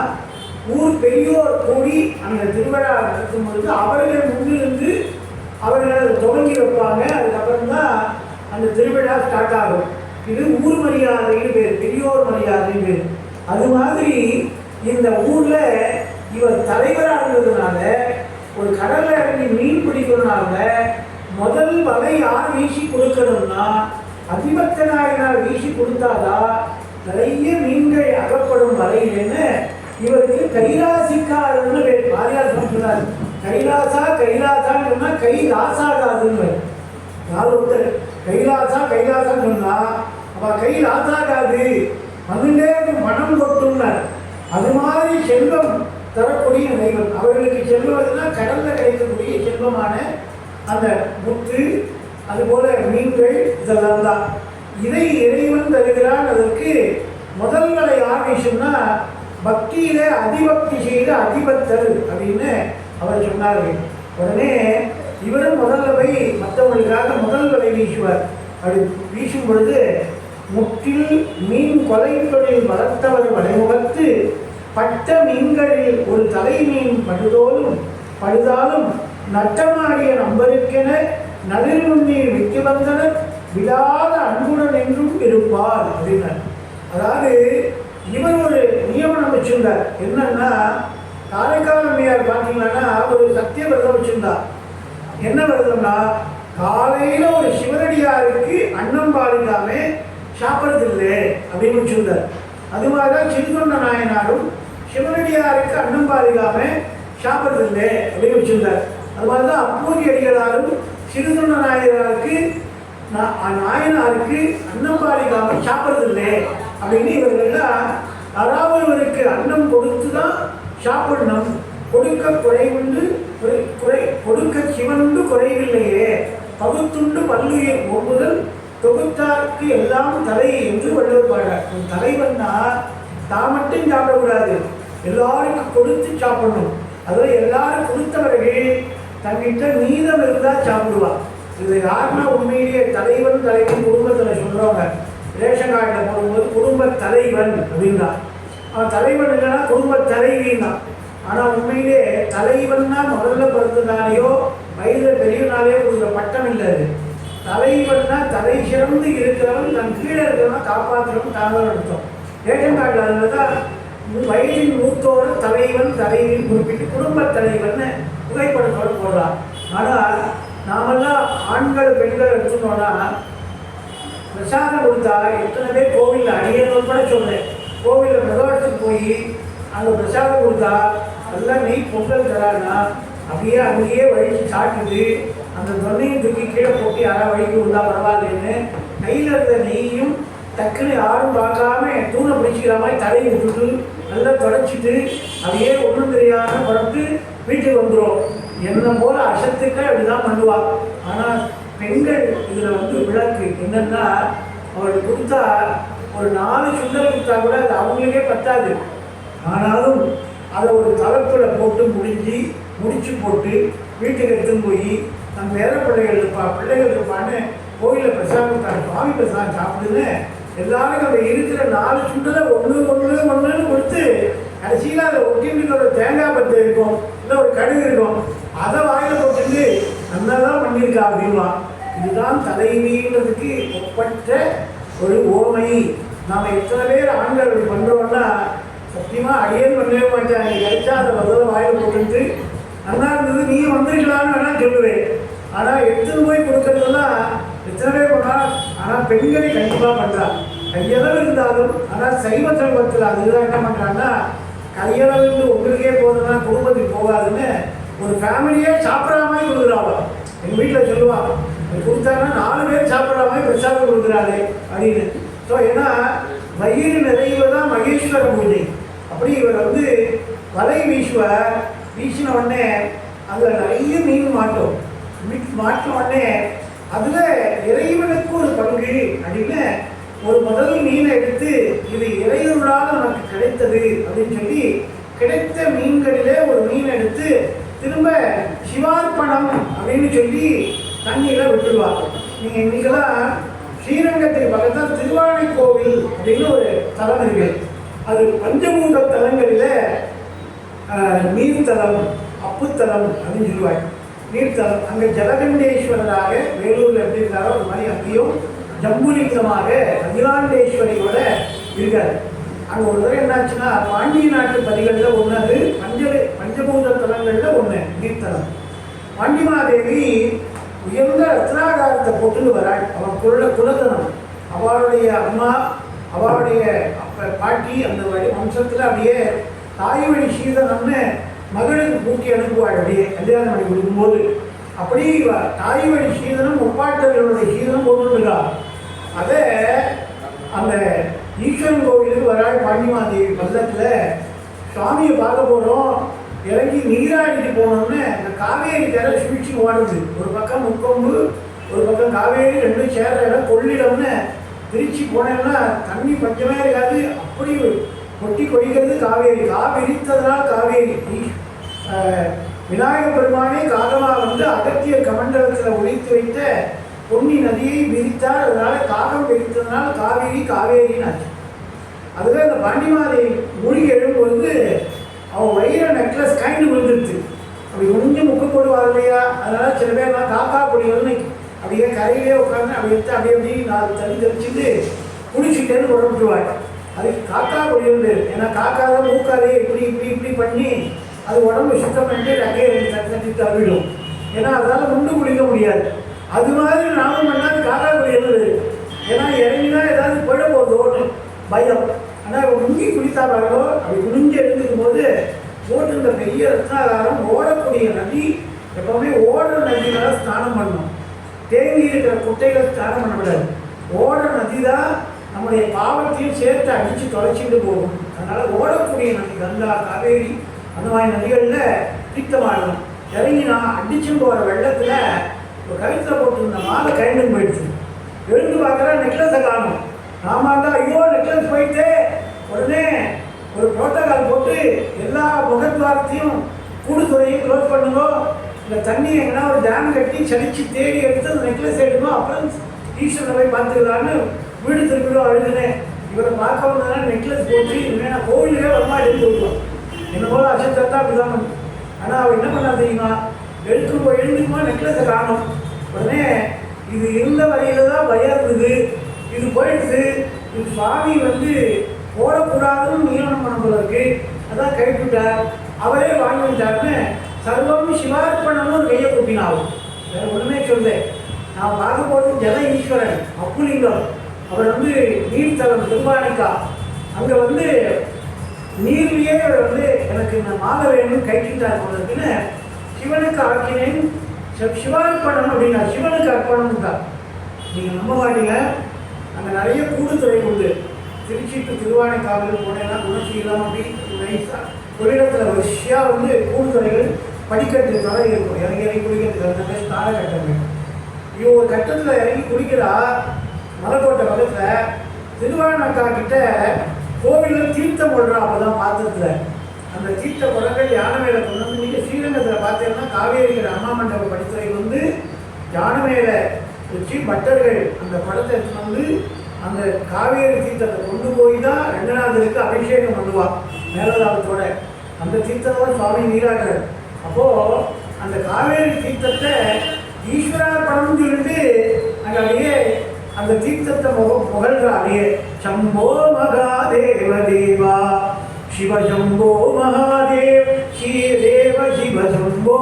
ஊர் பெரியோர் கூடி அந்த திருவிழா நடக்கும் பொழுது அவர்கள் முன்னிருந்து அவர்கள் துவங்கி வைப்பாங்க. அதுக்கப்புறம் தான் அந்த திருவிழா ஸ்டார்ட் ஆகும். இது ஊர் மரியாதைன்னு பேர், பெரியோர் மரியாதைன்னு பேர். அது மாதிரி இந்த ஊர்ல இவர் தலைவராக இருந்ததுனால ஒரு கடல்ல இறங்கி மீன் பிடிக்கிறதுனால முதல் வலை யார் வீசி கொடுக்கணும்னா அதிபத்தனாயினார் வீசி கொடுத்தாதான் நிறைய மீன்கள் அகப்படும் வலையிலேன்னு இவருக்கு கைலாசிக்காரன்னு பேர். பாரியார் சொன்னார் கைலாசான்னு சொன்னா கை லாசாகாதுன்னு. யார் ஒருத்தர் கைலாசான்னு சொன்னா அப்ப கை லாசாகாது, அதுலே மனம் கொட்டும்னார். அது மாதிரி செல்வம் தரக்கூடிய தெய்வம். அவர்களுக்கு செல்வதுன்னா கடல்ல கிடைக்கக்கூடிய செல்வமான அந்த முத்து, அதுபோல மீன்கள், இதெல்லாம் தான். இதை இறைவன் தருகிறான். அதற்கு முதல் வலை ஆவேசம்னா பக்தியில அதிபக்தி செய்த அதிபத்தர் அப்படின்னு அவர் சொன்னார்கள். உடனே இவரும் முதல்ல போய் மற்றவங்களுக்காக முதல் வலை வீசுவார். அப்படி வீசும் பொழுது முற்றில் மீன் கொலை தொழில் வளர்த்தவர் வளைமுகத்து பட்ட மீன்களில் ஒரு தலை மீன் படுதாலும் நட்டமாடிய நம்பருக்கென நளிர்முன்னீர் விட்டு வந்தனர் விடாத அன்புடன் என்றும் இருப்பார் அப்படின்னார். அதாவது இவர் ஒரு நியமனம் வச்சிருந்தார். என்னன்னா காரைக்கால் அம்மையார் பார்த்தீங்கன்னா ஒரு சத்திய விரதம் வச்சிருந்தார். என்ன விரதம்னா காலையில ஒரு சிவனடியாருக்கு அன்னம் பாலிக்காம சாப்பிட்றதில்லை அப்படின்னு வச்சிருந்தார். அது மாதிரிதான் சிறுதொண்ட நாயனாரும் சிவனடியாருக்கு அன்னம் பாலிக்காம சாப்பிட்றதில்லை அப்படின்னு வச்சிருந்தார். அது மாதிரிதான் அப்பூரி அடிகளாரும் சிறுதொண்ட நாயனாருக்கு அன்னம் பாலிக்காம சாப்பிட்றதில்லை அப்படின்னு இவர்கள்லாம் அதாவது இவருக்கு அன்னம் கொடுத்து தான் சாப்பிடணும். கொடுக்க சிவனுண்டு குறைவில்லையே பகுத்துண்டு பல்லுயிர் ஒப்புதல் தொகுத்தாருக்கு எல்லாம் தலை என்று வள்ளுவர் பாடுறார். ஒரு தலைவன்னா தான் மட்டும் சாப்பிடக்கூடாது, எல்லாருக்கும் கொடுத்து சாப்பிடணும். அதில் எல்லாரும் கொடுத்தவர்கள் தங்கிட்ட மீதம் இருந்தால் சாப்பிடுவான். இது யாருன்னா உண்மையிலேயே தலைவன் குடும்பத்தில் சொல்கிறவங்க ரேஷன் கார்டில் போடும்போது குடும்ப தலைவன் அப்படின்னா அவன் தலைவன் இல்லைன்னா குடும்ப தலைவின்னா. ஆனால் உண்மையிலே தலைவன்னா முதல்ல பிறந்ததாலேயோ வயதில் பெரியவனாலேயோ கொடுக்குற பட்டம் இல்லை. அது தலைவன்னா தலை சிறந்து இருக்கிறவன், தன் கீழே இருக்கிறவன் காப்பாற்றுறவன் தாங்கள் அர்த்தம். ரேஷன் கார்டில் அதில் தான் வயதின் மூத்தோட தலைவன் தலைவின் குறிப்பிட்டு குடும்ப தலைவன் புகைப்படத்தோடு போடுறான். ஆனால் நாமெல்லாம் ஆண்கள் பெண்கள் எடுத்துனோன்னா பிரசாதம் கொடுத்தா எத்தனை பேர் கோவிலில் அடியணும் கூட சொல்கிறேன், கோவிலில் பிரதோஷத்துக்கு போய் அங்கே பிரசாதம் கொடுத்தா எல்லாம் நெய் பொங்கல் தராங்கன்னா அப்படியே அங்கேயே வழித்து சாப்பிட்டுட்டு அந்த தொன்னையும் தூக்கி கீழே போட்டு யாராவது வழிக்கு விட்டா பரவாயில்லன்னு கையில் இருந்த நெய்யும் டக்குன்னு யாரும் பார்க்காம தூணை பிடிச்சிக்கிற மாதிரி தலையை விட்டுட்டு நல்லா தொடச்சிட்டு அப்படியே ஒன்றும் தெரியாமல் பரப்பிட்டு வீட்டுக்கு வந்துடும். என்ன போல அசத்துக்கள் அப்படிதான் பண்ணுவாள். ஆனால் பெண்கள் இதில் விளக்கு என்னன்னா, அவளுக்கு கொடுத்தா ஒரு 4 சுண்டல் கொடுத்தா கூட அது அவங்களுக்கே பத்தாது. ஆனாலும் அதை ஒரு தலைப்பில் போட்டு முடிச்சு போட்டு வீட்டுக்கு எடுத்துன்னு போய் நம்ம வேற பிள்ளைகள் இருப்பான்னு கோயிலில் பிரசாதம் சுவாமி பிரசாதம் சாப்பிடுன்னு எல்லாருக்கும் அந்த இருக்கிற 4 சுண்டலை ஒன்றுன்னு கொடுத்து கடைசியில் அதை ஒட்டிட்டு ஒரு தேங்காய் பத்து இருக்கும், இல்லை ஒரு கடுகு இருக்கும், அதை வாயில போட்டுட்டு நல்லாதான் பண்ணியிருக்கா அப்படின்வா. இதுதான் தலைவின்றதுக்கு ஒப்பற்ற ஒரு ஓமை. நாம் எத்தனை பேர் ஆண்கள் அப்படி பண்ணுறோம்னா சத்தியமாக அடியேன்னு பண்ணவே மாட்டேன். நீ கழிச்சா அதை முதல்ல வாயில போட்டுட்டு நல்லா இருந்தது நீ வந்துருக்கலான்னு வேணா சொல்லுவேன். ஆனால் எடுத்துன்னு போய் கொடுக்கறதுலாம் எத்தனை பேர் பண்ணால், ஆனால் பெண்களை கண்டிப்பாக பண்ணுறான். கையளவு இருந்தாலும் ஆனால் சைவ சைவத்தில் அதுதான் என்ன பண்ணுறாங்கன்னா, கையளவு உங்களுக்கே போதுன்னா குடும்பத்துக்கு போகாதுன்னு ஒரு ஃபேமிலியே சாப்பிட்ற மாதிரி கொடுக்குறாங்க. எங்கள் வீட்டில் சொல்லுவான், கொடுத்தாங்கன்னா 4 பேர் சாப்பிட்ற மாதிரி பிரசாதம் கொடுக்குறாரு அப்படின்னு. ஸோ ஏன்னா வயிறு நிறைவு தான் மகேஸ்வர பூஜை. அப்படி இவர் வலை வீசின உடனே அதில் நிறைய மீன் மாட்டோம். மாட்டின உடனே அதில் இறைவனுக்கு ஒரு பங்கு அப்படின்னு ஒரு முதல் மீனை எடுத்து இது இறைவர்களால் நமக்கு கிடைத்தது அப்படின்னு சொல்லி கிடைத்த மீன்களிலே ஒரு மீன் எடுத்து திரும்ப சிவார்ப்பணம் அப்படின்னு சொல்லி தண்ணியில் விட்டுருவாங்க. நீங்கள் இன்னைக்கெல்லாம் ஸ்ரீரங்கத்துக்கு பக்கத்தில் திருவானைக்கோவில் அப்படின்னு ஒரு தலம் இருக்கு. அது பஞ்சபூத தலங்களில் நீர்த்தலம், அப்புத்தலம் அப்படின்னு சொல்லுவாங்க. நீர்த்தலம் அங்கே ஜலகண்டேஸ்வரராக வேலூரில் எப்படி இருந்தாரோ அது மாதிரி அங்கேயும் ஜம்புலிங்கமாக அகிலாண்டேஸ்வரியோட இருக்கார். அங்கே ஒரு தடவை என்னாச்சுன்னா பாண்டிய நாட்டு பதிகளில் ஒன்று, அது பஞ்சபூத தலங்களில் ஒன்று நீர்த்தலம். பாண்டிமாதேவி உயர்ந்த ரத்னாகாரத்தை போட்டுன்னு வராள். அவன் குலதனம், அவளுடைய அம்மா, அவளுடைய பாட்டி, அந்த வம்சத்தில் அப்படியே தாய் வழி சீதனம்னு மகளுக்கு பூக்கி அனுப்புவாள். அப்படியே கல்யாணம் பண்ணி கொடுக்கும்போது அப்படி தாய் வழி சீதனம் முப்பாட்டர்களுடைய சீதனம் போட்டுருக்கா. அதை அந்த ஈஸ்வரன் கோவிலுக்கு வராள் பாண்டிமாதேவி. பல்லத்தில் சுவாமியை பார்க்க போகிறோம், இறங்கி நீராடிட்டு போனோம்னு அந்த காவேரி கரை சுழிச்சு ஓடுது. ஒரு பக்கம் முக்கொம்பு, ஒரு பக்கம் காவேரி, 2 சேர்ற இடம் கொள்ளிடம்னு பிரித்து போனோம்னா தண்ணி பஞ்சமே இருக்காது. அப்படி கொட்டி கொடிக்கிறது காவேரி. விரித்ததுனால் காவேரி. விநாயக பெருமானே காகமாக அகத்தியர் கமண்டலத்தில் ஒழித்து வைத்த பொன்னி நதியை விரித்தார். அதனால காகம் விரித்ததுனால காவேரின்னு ஆச்சு. அதுவே அந்த பாண்டிமாதை மூழ்கி எழும்பொழுது அவன் வயிற நெக்லஸ் கைண்டு விழுந்துருச்சு. அப்படி கொஞ்சம் முக்கு போடுவார் இல்லையா, அதனால சில பேர்லாம் காக்கா பொடிகள்னு அப்படியே கரையிலே உட்காந்து அப்படி எடுத்து அப்படியே 4 தண்ணி தெளிச்சுட்டு குளிச்சுட்டேன்னு உடம்புட்டுவாங்க. அதுக்கு காக்கா பொடிகள் பேர். ஏன்னா காக்கா தான் மூக்காதே இப்படி பண்ணி அது உடம்பு சுத்தம் பண்ணிட்டு அங்கே 2 தண்ணி தவிடும். ஏன்னா அதனால் முண்டு குளிக்க முடியாது. அது மாதிரி நாமும் பண்ணால் காக்கா பொடிகள். ஏன்னா இறங்கினா ஏதாவது போயிட போகுதோன்னு பயம். ஆனால் இப்போ முங்கி குளித்தாங்களோ அப்படி குளிஞ்சு எழுந்துக்கும் போது போட்டு இந்த பெரிய ரத்னாகாரம் ஓடக்கூடிய நதி எப்பவுமே ஓடுற நதினால ஸ்நானம் பண்ணணும். தேங்கி இருக்கிற குட்டைகளை ஸ்நானம் பண்ணக்கூடாது. ஓடுற நதி தான் நம்முடைய பாவத்தையும் சேர்த்து அடித்து தொலைச்சிட்டு போகும். அதனால் ஓடக்கூடிய நதி கங்கா, காவேரி அந்த மாதிரி நதிகளில் தீர்த்தமாடணும். இறங்கி நான் அடிச்சு போகிற வெள்ளத்தில் ஒரு கழுத்தில் போட்டுருந்த மாலை கழண்டு போயிடுச்சு. எழுந்து பார்க்குறா நெக்லஸை காணும். நாம தான் ஐயோ நெக்லஸ் போயிட்டு உடனே ஒரு புரோட்டோகால் போட்டு எல்லா முகத்வாரத்தையும் கூடுதுறையும் க்ளோஸ் பண்ணுங்கோ. இந்த தண்ணி எங்கன்னா ஒரு டேம் கட்டி சளிச்சு தேடி எடுத்து அந்த நெக்லஸ் எடுக்கணும். அப்புறம் ஈஸ்வரனை போய் பார்த்துக்கலான்னு வீடு திருப்பிடும் அழுதுனேன். இவரை பார்க்க வந்ததுனா நெக்லஸ் போட்டு நான் கோவிலே வரமா எடுத்து விடுவோம். என்ன போல அசத்தா அப்படிதான். ஆனால் அவள் என்ன பண்ணா தெரியுமா, எழுந்துக்குமா நெக்லஸை காணும். உடனே இது இருந்த வரையில தான் பயம் இருந்தது, இது போயிடுது. இது சுவாமி போடக்கூடாதுன்னு நியமனம் பண்ணுவதற்கு அதான் கைவிட்டார். அவரே வாங்கிட்டார்னு சர்வம் சிவார்ப்பணம்னு ஒரு கையை கூட்டினாவும். வேற ஒன்றுமே சொல்லேன். நான் பார்க்க போகிறது ஜன ஈஸ்வரன் அப்புலிங்கம். அவர் நீர்த்தலம் திருவாணிக்கா. அங்கே நீர்லேயே எனக்கு இந்த மாலை வேணும்னு கைக்கிட்டார் போனதுக்குன்னு சிவனுக்கு ஆக்கினேன். சிவார்ப்பணம் அப்படின்னா சிவனுக்கு அர்ப்பணம் தான். நீங்கள் நம்ப மாட்டீங்க, அங்கே நிறைய கூடுதுறை உண்டு. திருச்சி டு திருவானைக்காவல் போனேன்னா குணசீலம் அப்படி நைஸாக ஒரு இடத்துல வரிசையாக கூடுதுறைகள் படிக்கட்டு தலை இருக்கும். இறங்கி இறங்கி குடிக்கிறதுக்கு அந்த மாதிரி தாழ கட்டங்கள். இவன் ஒரு கட்டத்தில் இறங்கி குடிக்கிறா. மலைக்கோட்டை பக்கத்தில் திருவானக்கா கிட்ட கோவிலில் தீர்த்தம் போடுறா. அப்போதான் பாத்திரத்துல அந்த தீர்த்த குடங்கள் யானை மேலே கொண்டு வந்து நீங்கள் ஸ்ரீரங்கத்தில் பார்த்தீங்கன்னா காவேரிக்கிற அம்மா மண்டப படித்துறை யானை மேலே வச்சு பட்டர்கள் அந்த படத்தை எடுத்து அந்த காவேரி தீர்த்தத்தை கொண்டு போய் தான் ரங்கநாதருக்கு அபிஷேகம் பண்ணுவாள் மேலதாளத்தோட. அந்த தீர்த்தத்தோட சுவாமி நீராடுறார். அப்போது அந்த காவேரி தீர்த்தத்தை ஈஸ்வரார்ப்பணம்னு சொல்லிட்டு அங்கே அப்படியே அந்த தீர்த்தத்தை புகழ்றாரே. சம்போ மகாதேவ தேவா சிவ சம்போ மகாதேவ் ஸ்ரீதேவ சிவ சம்போ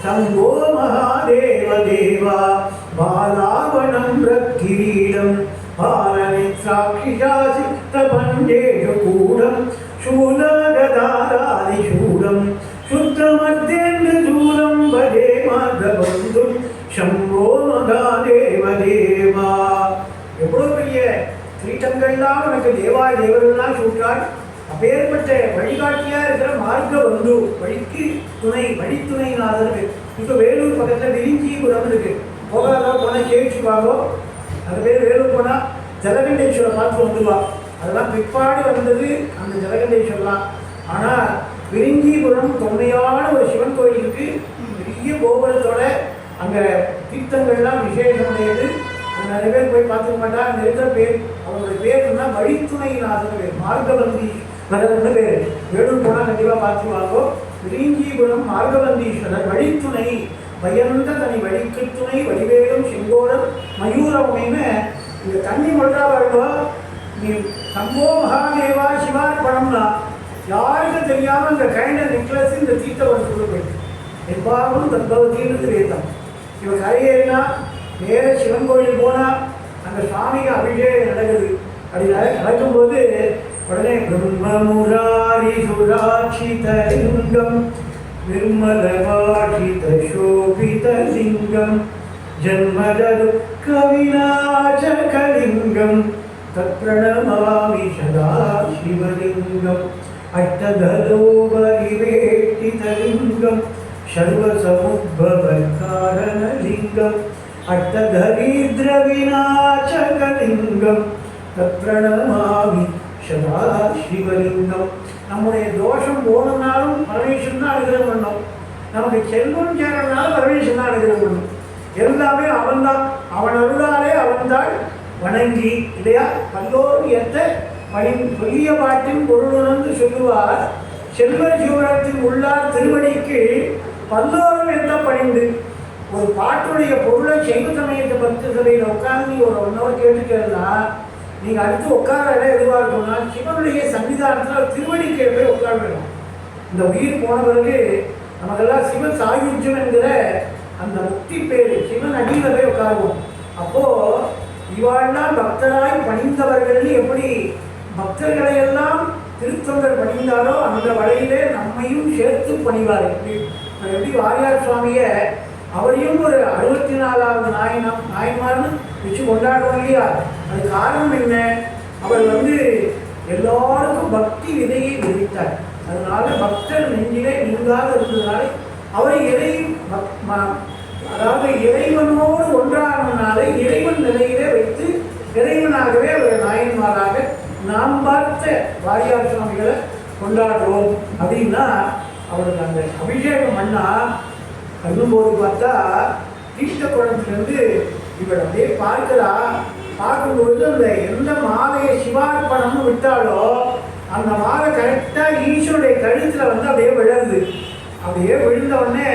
சம்போ மகாதேவ தேவா பாலாவனம் ரக்கிரீடம் பாலனித்ராட்சிஷாசித்தபஞ்சேஷு கூடம் சூலகதாராதிசூடம் சுத்தமத்தேந்து சூலம் பஜே மார்கபந்தும் சம்போ மகாதேவ தேவா. எவ்வளோ பெரிய கிரீட்டங்கள்லாம் உனக்கு தேவாய் தேவர்கள்லாம் சூட்டாள். அப்பேற்பட்ட வழிகாட்டியாக இருக்கிற மார்கபந்து, வழிக்கு துணை, வழித்துணைநாதர். இப்போ வேலூர் பக்கத்தில் விரிஞ்சிபுரம் இருக்கு. போகாதோ போனால் கேட்சுவாங்கோ. அது பேர் வேலூர் போனால் ஜலகண்டேஸ்வரர் பார்த்து வந்துடுவா. அதெல்லாம் பிற்பாடு வந்தது அந்த ஜலகண்டேஸ்வரலாம். ஆனால் விரிஞ்சிபுரம் தொன்மையான ஒரு சிவன் கோயில் இருக்கு. பெரிய கோபுரத்தோட அங்கே தீர்த்தங்கள்லாம் விசேஷமுடையது. அங்கே நிறைய பேர் போய் பார்த்துக்க மாட்டா. அங்கே இருக்கிற பேர் அவங்களுடைய பேருன்னா வழித்துணைநாதன் பேர், மார்கபந்தீஸ்வரர்னு பேர். வேலூர் போனால் கண்டிப்பாக பார்த்துவாங்கோ. விரிஞ்சிபுரம் மார்கபந்தீஸ்வரர் வழித்துணை பயந்த தனி வழிக்கு துணை வடிவேலும் செங்கோடம் மயூரவுமைன்னு இந்த தண்ணி மொழா வாழ்வா. நீ சம்போ மகாதேவா சிவார்ப்பணம்னா யாருக்கும் தெரியாமல் இந்த கைண்ட நெக்லஸ் இந்த தீர்த்தவரத்துக்குள்ள போயிட்டு எவ்வாறும் தத்பவத்தீர்ந்து வேதம். இவன் கரையேறினா நேர சிவன் கோயில் போனால் அந்த சுவாமிக்கு அபிஷேகம் நடக்குது. அப்படி நடக்கும்போது உடனே பிரம்மமுராரி சுராட்சிதலிங்கம் निर्मलवाठितशोभितलिङ्गं जन्मदुःखविनाशकलिङ्गं तत्प्रणमामि सदा शिवलिङ्गम् अट्टधरोपरिवेष्टितलिङ्गं सर्वसमुद्भवकारणलिङ्गम् अट्टधरीद्रविनाशकलिङ्गं तत्प्रणमामि सदा शिवलिङ्गम्. நம்முடைய தோஷம் போனனாலும் பரமேஸ்வரன் தான் அனுகிரகம் பண்ணோம். நமக்கு செல்வம் சேரனாலும் பரமேஸ்வரன் தான் அனுகிரகம் பண்ணும். எல்லாமே அவன்தான். அவன் அருளாலே அவன்தான் வணங்கி இல்லையா. பல்லோரும் எத்த பணி சொல்லிய பாட்டின் பொருளுணர்ந்து சொல்லுவார். செல்வ ஜீவனத்தின் உள்ளார் திருவடிக்கு பல்லோரும் எத்த பணிந்து. ஒரு பாட்டுடைய பொருளை செய்வ சமயத்தை பக்தி சபையில் உட்காந்து நீ ஒரு 1 hour கேட்டுக்கிறதுனா நீங்கள் அடுத்து உட்கார இடம் எதுவாக இருக்கணும்னா சிவனுடைய சன்னிதானத்தில் திருவடிக்கு போய் உட்கார வேணும். இந்த உயிர் போன பிறகு நமக்கெல்லாம் சிவ சாயுஜ்யம் என்கிற அந்த முக்தி பேர் சிவன் அடியில் போய் உட்காருவோம். அப்போது இவாள்லாம் பக்தராய் பணிந்தவர்கள் எப்படி பக்தர்களையெல்லாம் திருத்தொண்டர் பணிந்தாரோ அந்த வழியிலே நம்மையும் சேர்த்து பணிவார். எப்படி வாரியார் சுவாமியை அவரையும் ஒரு 64வது நாயன்மார்னு வச்சு கொண்டாடுவோம் இல்லையா. அது காரணம் என்ன? அவர் எல்லாருக்கும் பக்தி விதையை விதைத்தார். அதனால பக்தர் நெஞ்சிலே நீங்காத இருந்ததுனால அவரை அதாவது இறைவனோடு ஒன்றானதுனால இறைவன் நிலையிலே வைத்து இறைவனாகவே அவர் நாயன்மாராக நாம் பார்த்த வாரியார் சுவாமிகளை கொண்டாடுறோம். அப்படின்னா அவருக்கு அந்த அபிஷேகம் பண்ணா கண்ணும்போது பார்த்தா தீர்த்த குளத்திலிருந்து இவர் அப்படியே பார்க்கிறா. பார்க்கும்போது அந்த எந்த மாலையை சிவார்ப்பணம்னு விட்டாலோ அந்த மாலை கரெக்டாக ஈஸ்வருடைய கழுத்தில் அப்படியே விழுது. அப்படியே விழுந்த உடனே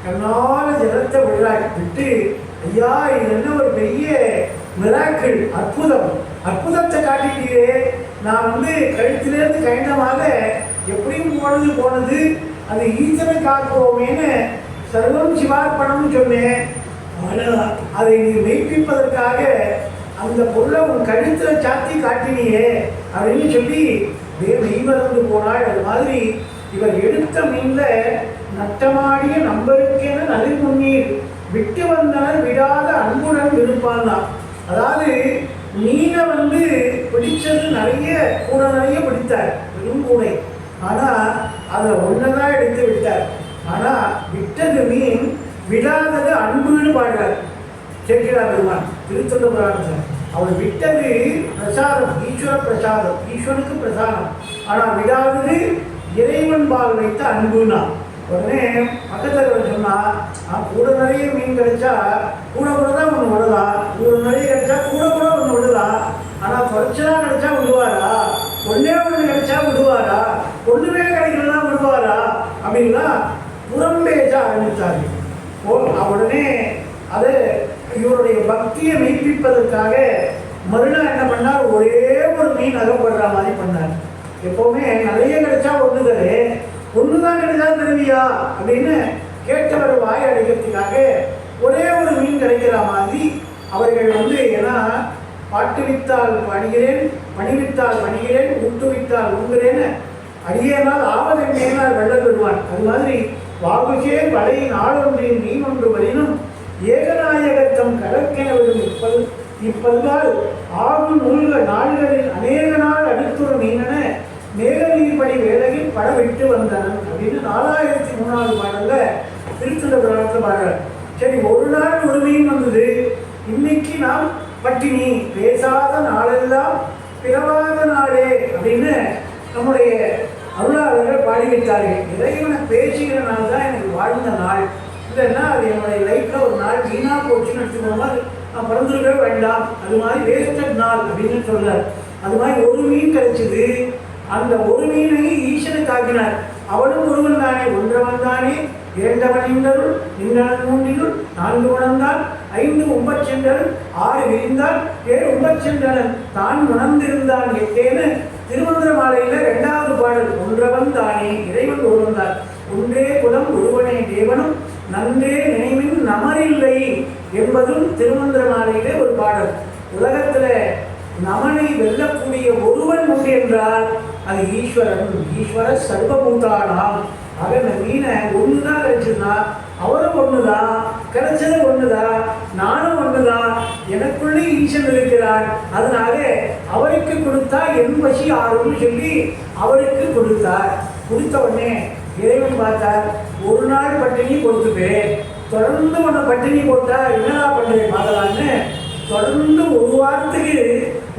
கண்ணால ஜலத்தை விட்டு ஐயா இது என்ன ஒரு பெரிய மிராக்கிள், அற்புதத்தை காட்டிட்டீரே, நான் கழுத்திலேருந்து கைண்டமாக எப்படியும் போனது அது ஈசனை காக்குவோமேன்னு சர்வம் சிவார்ப்பணம்னு சொன்னேன். ஆனால் அதை நீ மெய்ப்பிப்பதற்காக அந்த பொருளை உன் கழுத்தில் சாத்தி காட்டினியே அப்படின்னு சொல்லி மெய்மறந்து போனாள். அது மாதிரி இவர் எடுத்த மீனில் நட்டமாடிய நம்பருக்கென நலிர் முன்னீர் விட்டு வந்தனர் விடாத அன்புடன் இருப்பான் தான். அதாவது மீனை பிடிச்சது நிறைய பிடித்தார், பெரும் கூடை. ஆனால் அதில் ஒன்றை எடுத்து விட்டார். ஆனால் விட்டது மீன் விடாதது அன்புன்னு பாடுறார் சேக்கிழார் பெருமான் திருத்தொண்ட புராணத்தில். அவர் விட்டது பிரசாதம், ஈஸ்வர பிரசாதம், ஈஸ்வரனுக்கு பிரசாதம். ஆனால் விடாதது இறைவன் பால் வைத்த அன்புன்னா. உடனே பக்கத்தில் சொன்னால் கூட நிறைய மீன் கிடைச்சா கூட தான் ஒன்று விடலாம், கூட நிறைய கிடைச்சா கூட ஒன்று விடலாம். ஆனால் குறைச்சலாம் கிடைச்சா விடுவாரா, ஒன்றே ஒன்று கிடைச்சா விடுவாரா, ஒன்றுமே கிடைக்கலாம் விடுவாரா அப்படின்னா புறம்பேச ஆரம்பித்தார்கள். உடனே அதை இவருடைய பக்தியை மெய்ப்பிப்பதற்காக மறுநாள் என்ன பண்ணார், ஒரே ஒரு மீன் அகப்படுற மாதிரி பண்ணார். எப்போவுமே நிறைய கிடைச்சா ஒன்று தான் கிடைச்சா தருவியா அப்படின்னு கேட்டவர் வாய் அடைக்கிறதுக்காக ஒரே ஒரு மீன் கிடைக்கிற மாதிரி அவர்கள் ஏன்னா பாட்டுவித்தால் பணிகிறேன், பணிவித்தால் பணிகிறேன், ஊட்டுவித்தால் உண்கிறேன்னு அடியேனால் ஆவதென்னால் வெள்ள பெறுவான். அது மாதிரி வாகுகே வலை நாளொன்றின் நீ ஒன்று வரினும் ஏகநாயகத்தம் கடற்கெனவிடும் இப்பல்வால் ஆகும் நூல்கள் நாள்களில் அநேக நாள் அடுத்துற மீனென மேக நீர்படி வேலையில் படவிட்டு வந்தனன் அப்படின்னு 4003வது பாடல்ல திருத்தொண்ட புராணத்தில் பாடுறார். சரி, ஒரு நாள் ஒரு மீன் வந்தது, இன்னைக்கு நாம் பட்டினி, பேசாத நாளெல்லாம் பிறவாத நாளே அப்படின்னு நம்முடைய அருளாளர்கள் பாடிவிட்டார்கள். இறைவனை பேசுகிற நாள் தான் எனக்கு வாழ்ந்த நாள், இல்லைன்னா அது என்னுடைய லைஃப்பில் ஒரு நாள் வீணாக போச்சுன்னு எடுத்துக்கோங்க, நான் பிறந்திருக்கவே வேண்டாம், அது மாதிரி வேஸ்டட் நாள் அப்படின்னு சொல்கிறார். அது மாதிரி ஒரு மீன் கிடைச்சிது, அந்த ஒரு மீனை ஈசனுக்கு ஆக்கினார். அவனும் ஒருவன் தானே, ஒன்றவன் தானே, இரண்டவன் இந்தருள் நின்றவன் மூன்றினுள் 4 உணர்ந்தான், 5 உம்பச் சென்றன், 6 விரிந்தான், 7 உம்பச் சென்றனன், தான் உணர்ந்திருந்தான் எட்டேன்னு திருமந்திர மாலையில் 2வது பாடல். ஒன்றவன் தானே, இறைவன் ஒருவன் தான், ஒன்றே குலம் ஒருவனே தேவனும் நன்றே நினைவின் நமரில்லை என்பதும் திருமந்திர மாலையிலே ஒரு பாடல். உலகத்தில் நமனை வெல்லக்கூடிய ஒருவன் உண்டு என்றால் அது ஈஸ்வரன். ஈஸ்வர சர்வபூதானாம். ஆக இந்த மீனை ஒன்று தான் கிடைச்சதுன்னா அவரும் ஒன்று தான், கிடைச்சது ஒன்று தான், நானும் ஒன்று தான், எனக்குள்ளே ஈசன் இருக்கிறார். அதனால அவருக்கு கொடுத்தா என் பசி ஆறும்னு சொல்லி அவருக்கு கொடுத்தார். கொடுத்த உடனே இறைவன் பார்த்தார், ஒரு நாள் பட்டினி கொடுத்துப்பேன், தொடர்ந்து உன்னை பட்டினி போட்டா என்னடா பண்ணுறேன் பார்க்கலான்னு தொடர்ந்து ஒரு வாரத்துக்கு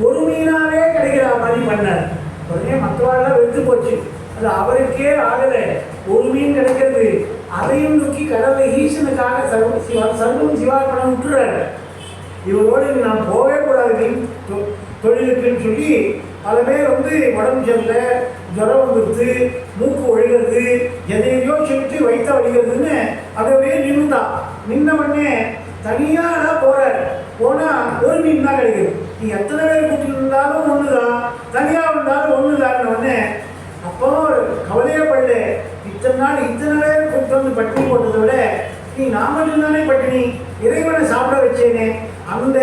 ஒரு மீனாவே கிடைக்கிற மாதிரி பண்ணார். உடனே மக்களால் வெறுத்து போச்சு, அது அவருக்கே ஆகலை, ஒரு மீன் கிடைக்கிறது, அதையும் நோக்கி கடவுளை ஈசனுக்காக சர்வம் சிவார்ப்பணம் விட்டுறாரு. இவரோடு நான் போகவே கூடாது மீன் தொழிலுக்குன்னு சொல்லி பல பேர் உடம்பு சரியில்லை, ஜுரம் வந்துடுது, மூக்கு ஒழுகிறது, எதையோ சொல்லிட்டு வைத்த வலிக்கிறதுன்னு அப்படியே நின்றுதான். நின்ன உடனே தனியாக போகிறார். போனால் ஒரு மீன் தான் கிடைக்குது. நீ எத்தனை பேர் கூட்டிட்டு இருந்தாலும் ஒன்று தான், தனியாக இருந்தாலும் ஒன்று தான். உடனே அப்போ கவலையே படல, இத்தனை நாள் இத்தனை பேர் கூப்பிட்டு பட்டினி போட்டதை விட நீ நான் மட்டும்தானே பட்டினி, இறைவனை சாப்பிட வச்சேனே, அந்த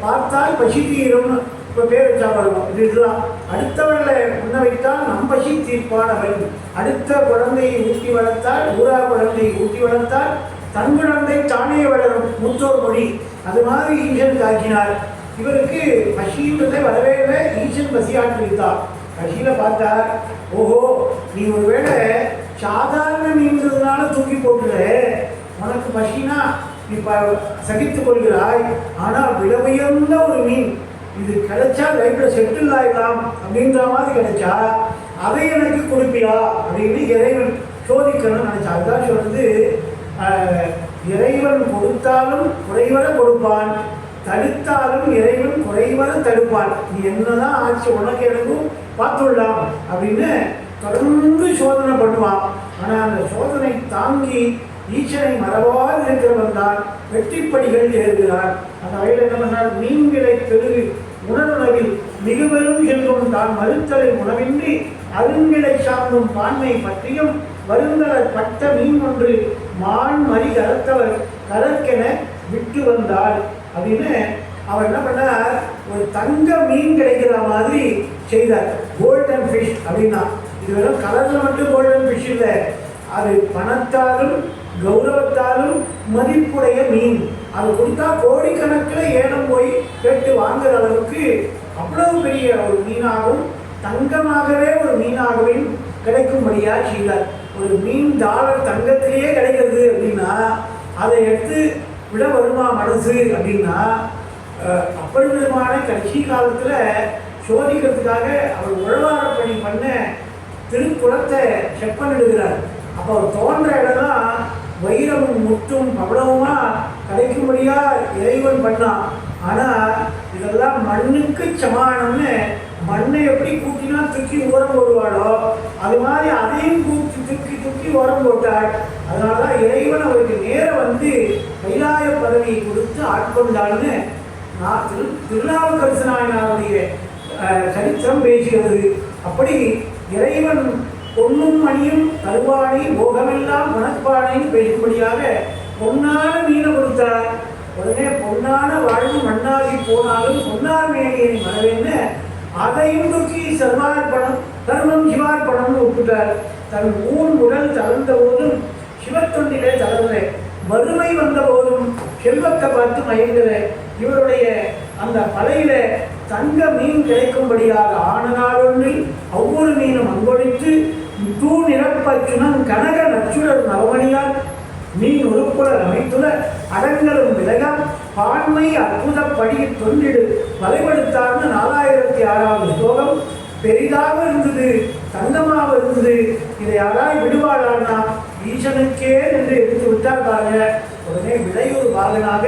பார்த்தால் பசி தீரும் இப்போ பேர் வச்சா பாருங்க. இதுதான் அடுத்தவர்களை உண்ண வைத்தால் நம் பசி தீர்ப்பான் அவன். அடுத்த குழந்தையை ஊட்டி வளர்த்தால், ஊரா குழந்தையை ஊட்டி வளர்த்தால் தன் குழந்தை தானே வளரும் மூத்தோர் மொழி. அது மாதிரி ஈசன் தாக்கினார். இவருக்கு பசின்றதை வரவே இல்லை, ஈசன் பசியாற்றி இருந்தார். பசியில் பார்த்தார், ஓஹோ நீ ஒருவேளை சாதாரண மீன்றதுனால தூக்கி போட்டுல, உனக்கு பசினா நீ சகித்து கொள்கிறாய், ஆனால் விலை உயர்ந்த ஒரு மீன் இது கிடைச்சா லைஃப்பில் செட்டில் ஆகிடலாம் அப்படின்ற மாதிரி கிடைச்சா அதை எனக்கு கொடுப்பியா அப்படின்னு இறைவன் சோதிக்கணும்னு நினச்சா. அதுதான் சொல்றது, இறைவன் கொடுத்தாலும் குறைவர கொடுப்பான், தடுத்தாலும் இறைவன் குறைவர தடுப்பான். நீ என்னதான் ஆச்சு உனக்கு எனக்கும் பார்த்துடலாம் அப்படின்னு தொடர்ந்து சோதனை பண்ணுவான். ஆனால் அந்த சோதனை தாங்கி ஈசனை மறவாது இருக்கிறவன் தான் வெற்றிப்படிகள் ஏறுகிறார். அந்த வகையில் என்ன பண்ணார், மீன்களை பெருகு உணர்வுணவில் மிகுவரும் செல்வம் தான் மறுத்தலை உணவின்றி அருங்கிடை சார்ந்தும் பான்மை பற்றியும் வருந்தலர் பட்ட மீன் ஒன்று மான் மறி கரத்தவர் கரற்கென விட்டு வந்தாள் அப்படின்னு அவர் என்ன பண்ணார், ஒரு தங்க மீன் கிடைக்கிற மாதிரி செய்தார். கோல்டன் ஃபிஷ் அப்படின்னா இது வெறும் கலரில் மட்டும் கோல்டன் ஃபிஷ் இல்லை, அது பணத்தாலும் கௌரவத்தாலும் மதிப்புடைய மீன். அது கொடுத்தா கோடிக்கணக்கில் ஏலம் போய் கேட்டு வாங்குற அளவுக்கு அவ்வளவு பெரிய ஒரு மீனாகவும் தங்கமாகவே ஒரு மீனாகவும் கிடைக்கும்படியாக செய்தார். ஒரு மீன் டாலர் தங்கத்திலேயே கிடைக்கிறது அப்படின்னா அதை எடுத்து விட வருமா மனசு அப்படின்னா, அப்படி விதமான கட்சி காலத்தில் சோதிக்கிறதுக்காக அவர் உழவார பணி பண்ண திருக்குளத்தை செக் பண்ணிடுகிறார். அப்போ அவர் தோன்ற இடம்லாம் வைரமும் முத்தும் பவளவுமா கிடைக்கும்படியா இறைவன் பண்ணான். ஆனால் இதெல்லாம் மண்ணுக்கு சமானம்னு மண்ணை எப்படி கூட்டினா தூக்கி உரம் போடுவாளோ அது மாதிரி அதையும் கூட்டி தூக்கி உரம் போட்டாள். அதனால தான் இறைவன் அவருக்கு நேரம் வந்து கைலாய பதவியை கொடுத்து ஆட்கொண்டாள்னு நான் திருநாவுக்கரசு நாயனாருடைய சரித்திரம் பேசுகிறது. அப்படி இறைவன் பொன்னும் மணியும் கருவாணி போகமெல்லாம் உனப்பானைன்னு பேசும்படியாக பொன்னான மீனை கொடுத்தார். உடனே பொன்னான வாழ்வு மண்ணாகி போனாலும் பொன்னார் மேனியை மறவேன்னு அதையும் தூக்கி சர்வார்ப்பணம் தர்மம் சிவார்ப்பணம்னு ஒப்புட்டார். தன் உடல் தளர்ந்த போதும் சிவத்தொண்டிலே தளர்ந்த, வறுமை வந்த போதும் செல்வத்தை பார்த்து மயங்குற இவருடைய அந்த மலையில தங்க மீன் கிடைக்கும்படியாக ஆன நாளொன்றில் ஒவ்வொரு மீனும் அங்கொழித்து தூ நிரப்ப சுணம் கனக நச்சுடர் நவமணியால் மீன் உறுப்புடன் அமைத்துள்ள அடங்கலும் விலகம் பான்மை அற்புதப்படி தொண்டிடு வலைப்படுத்தார்னு 4006வது ஸ்லோகம் பெரிதாக இருந்தது, தங்கமாக இருந்தது. இதை யாராய் விடுவாளான்னா ஈசனுக்கே என்று எடுத்து விட்டார்கள். உடனே விளையூர் பாகனாக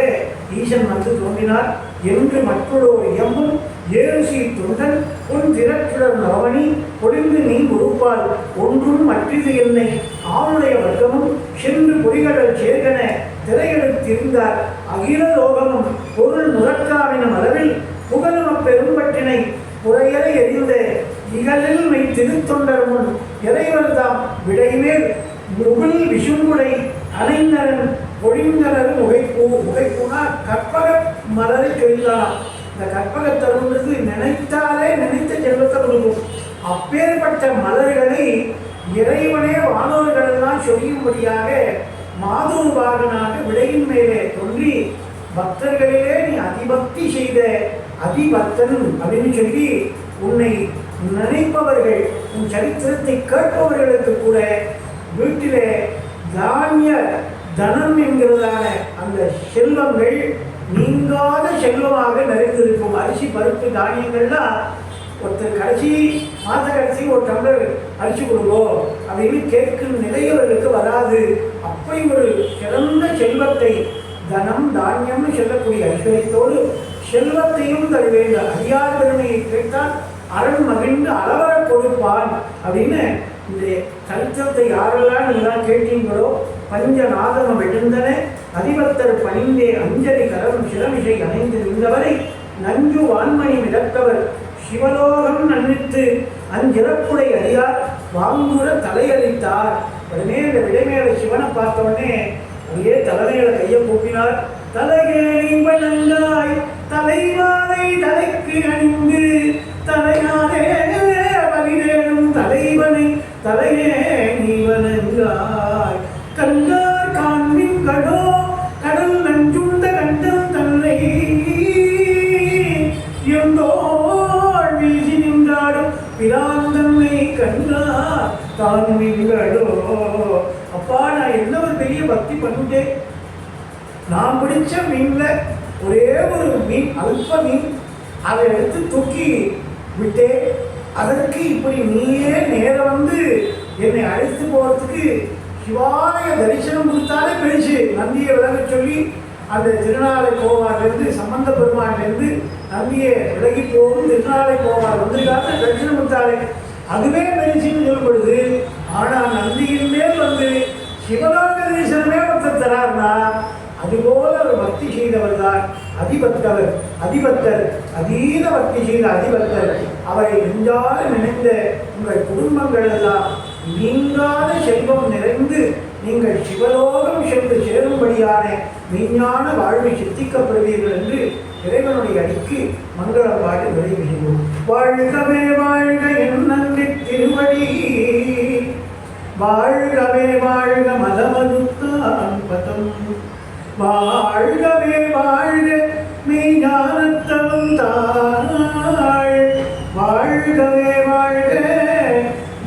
ஈசன் வந்து தோன்றினார் என்று மற்றொரு எம்பும் ஏழுசி தொண்டன் உன் திரற்றுடன் நவமணி பொழிந்து நீ உறுப்பால் ஒன்றும் மற்றது என்னை ஆளுடைய வர்க்கமும் சென்று பொறிகடல் சேர்கன திரையெடுத்திருந்தார். அகில லோகமும் பொருள் முரக்காவினும் அளவில் புகழும பெரும்பற்றினை புறையற எறிந்த இகழில் மெய் திருத்தொண்டர் முன் இறைவர்தாம் விடைமேல் முகில் விஷுங்குடை அணைந்தரன் பொழிந்தனர் முகைப்பூனா கற்பக மலரை சொல்லிக்கலாம். இந்த கற்பக தருவது நினைத்தாலே நினைத்த செல்வத்தை கொடுக்கும். அப்பேற்பட்ட மலர்களை இறைவனே வானோர்களெல்லாம் சொல்லும்படியாக மாதூபாகனாக விடையின் மேலே தோன்றி பக்தர்களிலே நீ அதிபக்தி செய்த அதிபக்தன் அப்படின்னு சொல்லி உன்னை நினைப்பவர்கள் உன் சரித்திரத்தை கேட்பவர்களுக்கு கூட வீட்டிலே தானிய தனம் என்கிறதான அந்த செல்வங்கள் நீங்காத செல்வமாக நிறைந்திருக்கும். அரிசி பருப்பு தானியங்கள்லாம் ஒருத்தர் கடைசி மாத கடைசி ஒரு டம்ளர் அரிசி கொடுங்கோ அப்படின்னு கேட்கும் நிலையவர்களுக்கு வராது. அப்படி ஒரு சிறந்த செல்வத்தை தனம் தானியம்னு சொல்லக்கூடிய ஐஸ்வர்யத்தோடு செல்வத்தையும் தருவேன். அடியார் பெருமையை கேட்டால் அரண் மகிழ்ந்து அளவர கொடுப்பான் அப்படின்னு இந்த சரித்திரத்தை யாரெல்லாம் நீங்களாம் கேட்டீங்களோ பஞ்சநாதனம் எழுந்தன அதிபத்தர் பணிந்தே அஞ்சலி கரம் சிறமிசை அணைந்து நின்றவரை நஞ்சு வான்மணி மிதத்தவர் சிவலோகம் நன்னித்து அஞ்சிறப்புடை அடியார் வாங்குற தலையளித்தார். உடனே இந்த விடைமேல சிவனை பார்த்தோடனே அப்படியே தலைமையில கையை கூப்பினார். தலைகேணி வணங்காய் தலைவானை தலைக்கு அணிந்து தலையானே வலிதேனும் தலைவனை தலையே நீ வணங்காய் கண்டார் காண்பின் கடோ கடல் நஞ்சுண்ட கண்டம் தன்னை எந்தோள் வீசி நின்றாடும் பிரான் தன்னை கண்டார் காண்பின்களோ. அப்பா நான் என்ன ஒரு பெரிய பக்தி பண்ணிட்டேன். நான் பிடிச்ச மீன்ல ஒரே ஒரு மீன் அல்ப மீன் அதை எடுத்து தூக்கி விட்டேன். அதற்கு இப்படி நீயே நேரம் வந்து என்னை அழைத்து போகிறதுக்கு சிவாலய தரிசனம் கொடுத்தாலே பெருசு. நந்தியை விலக சொல்லி அந்த திருநாளை போவார்லேருந்து சம்பந்த பெருமாள்லேருந்து நந்தியை விலகி போகும் திருநாளை போவார் வந்திருக்காங்க தரிசனம் கொடுத்தாலே அதுவே பெருசுன்னு சொல்லப்படுது. ஆனால் நந்தியின் மேல் வந்து சிவலோக தரிசனமே ஒருத்தர் தரார்னா அதுபோல ஒரு பக்தி செய்தவர் தான் அதிபத்தவர் அதிபத்தர் அதீத பக்தி செய்த அதிபத்தர் அவரை நெஞ்சால நினைந்த உங்கள் குடும்பங்கள் எல்லாம் நீங்காத செல்வம் நிறைந்து நீங்கள் சிவலோகம் சென்று சேரும்படியான மெய்ஞான வாழ்வை சித்திக்கப்படுவீர்கள் என்று இறைவனுடைய அடிக்கு மங்களம் பாடி நிறைவு செய்வோம். வாழ்கவே வாழ்க என் நன்றி திருவடி, வாழ்கவே வாழ்க மதமதுத்தான் பதம், வாழ்கவே வாழ்க மெய்ஞானத்தவம் தாள், வாழ்கவே வாழ்க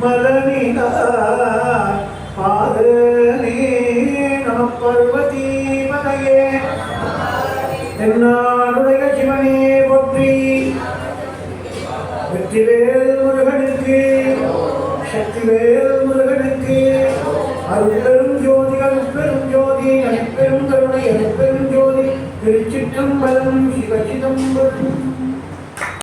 மதனிதார் பாதனே நம பார்வதி பதையே. என்னாளுடைய சிவனே போற்றி. வெற்றிவேல் முருகனுக்கு, சக்திவேல் முருகனுக்கு, அருட்பெரும் ஜோதி அருட்பெரும் ஜோதி அருட்பெரும் கருணை அருட்பெரும் ஜோதி திருச்சிற்றம்பலம் சிவசிதம்பரம்.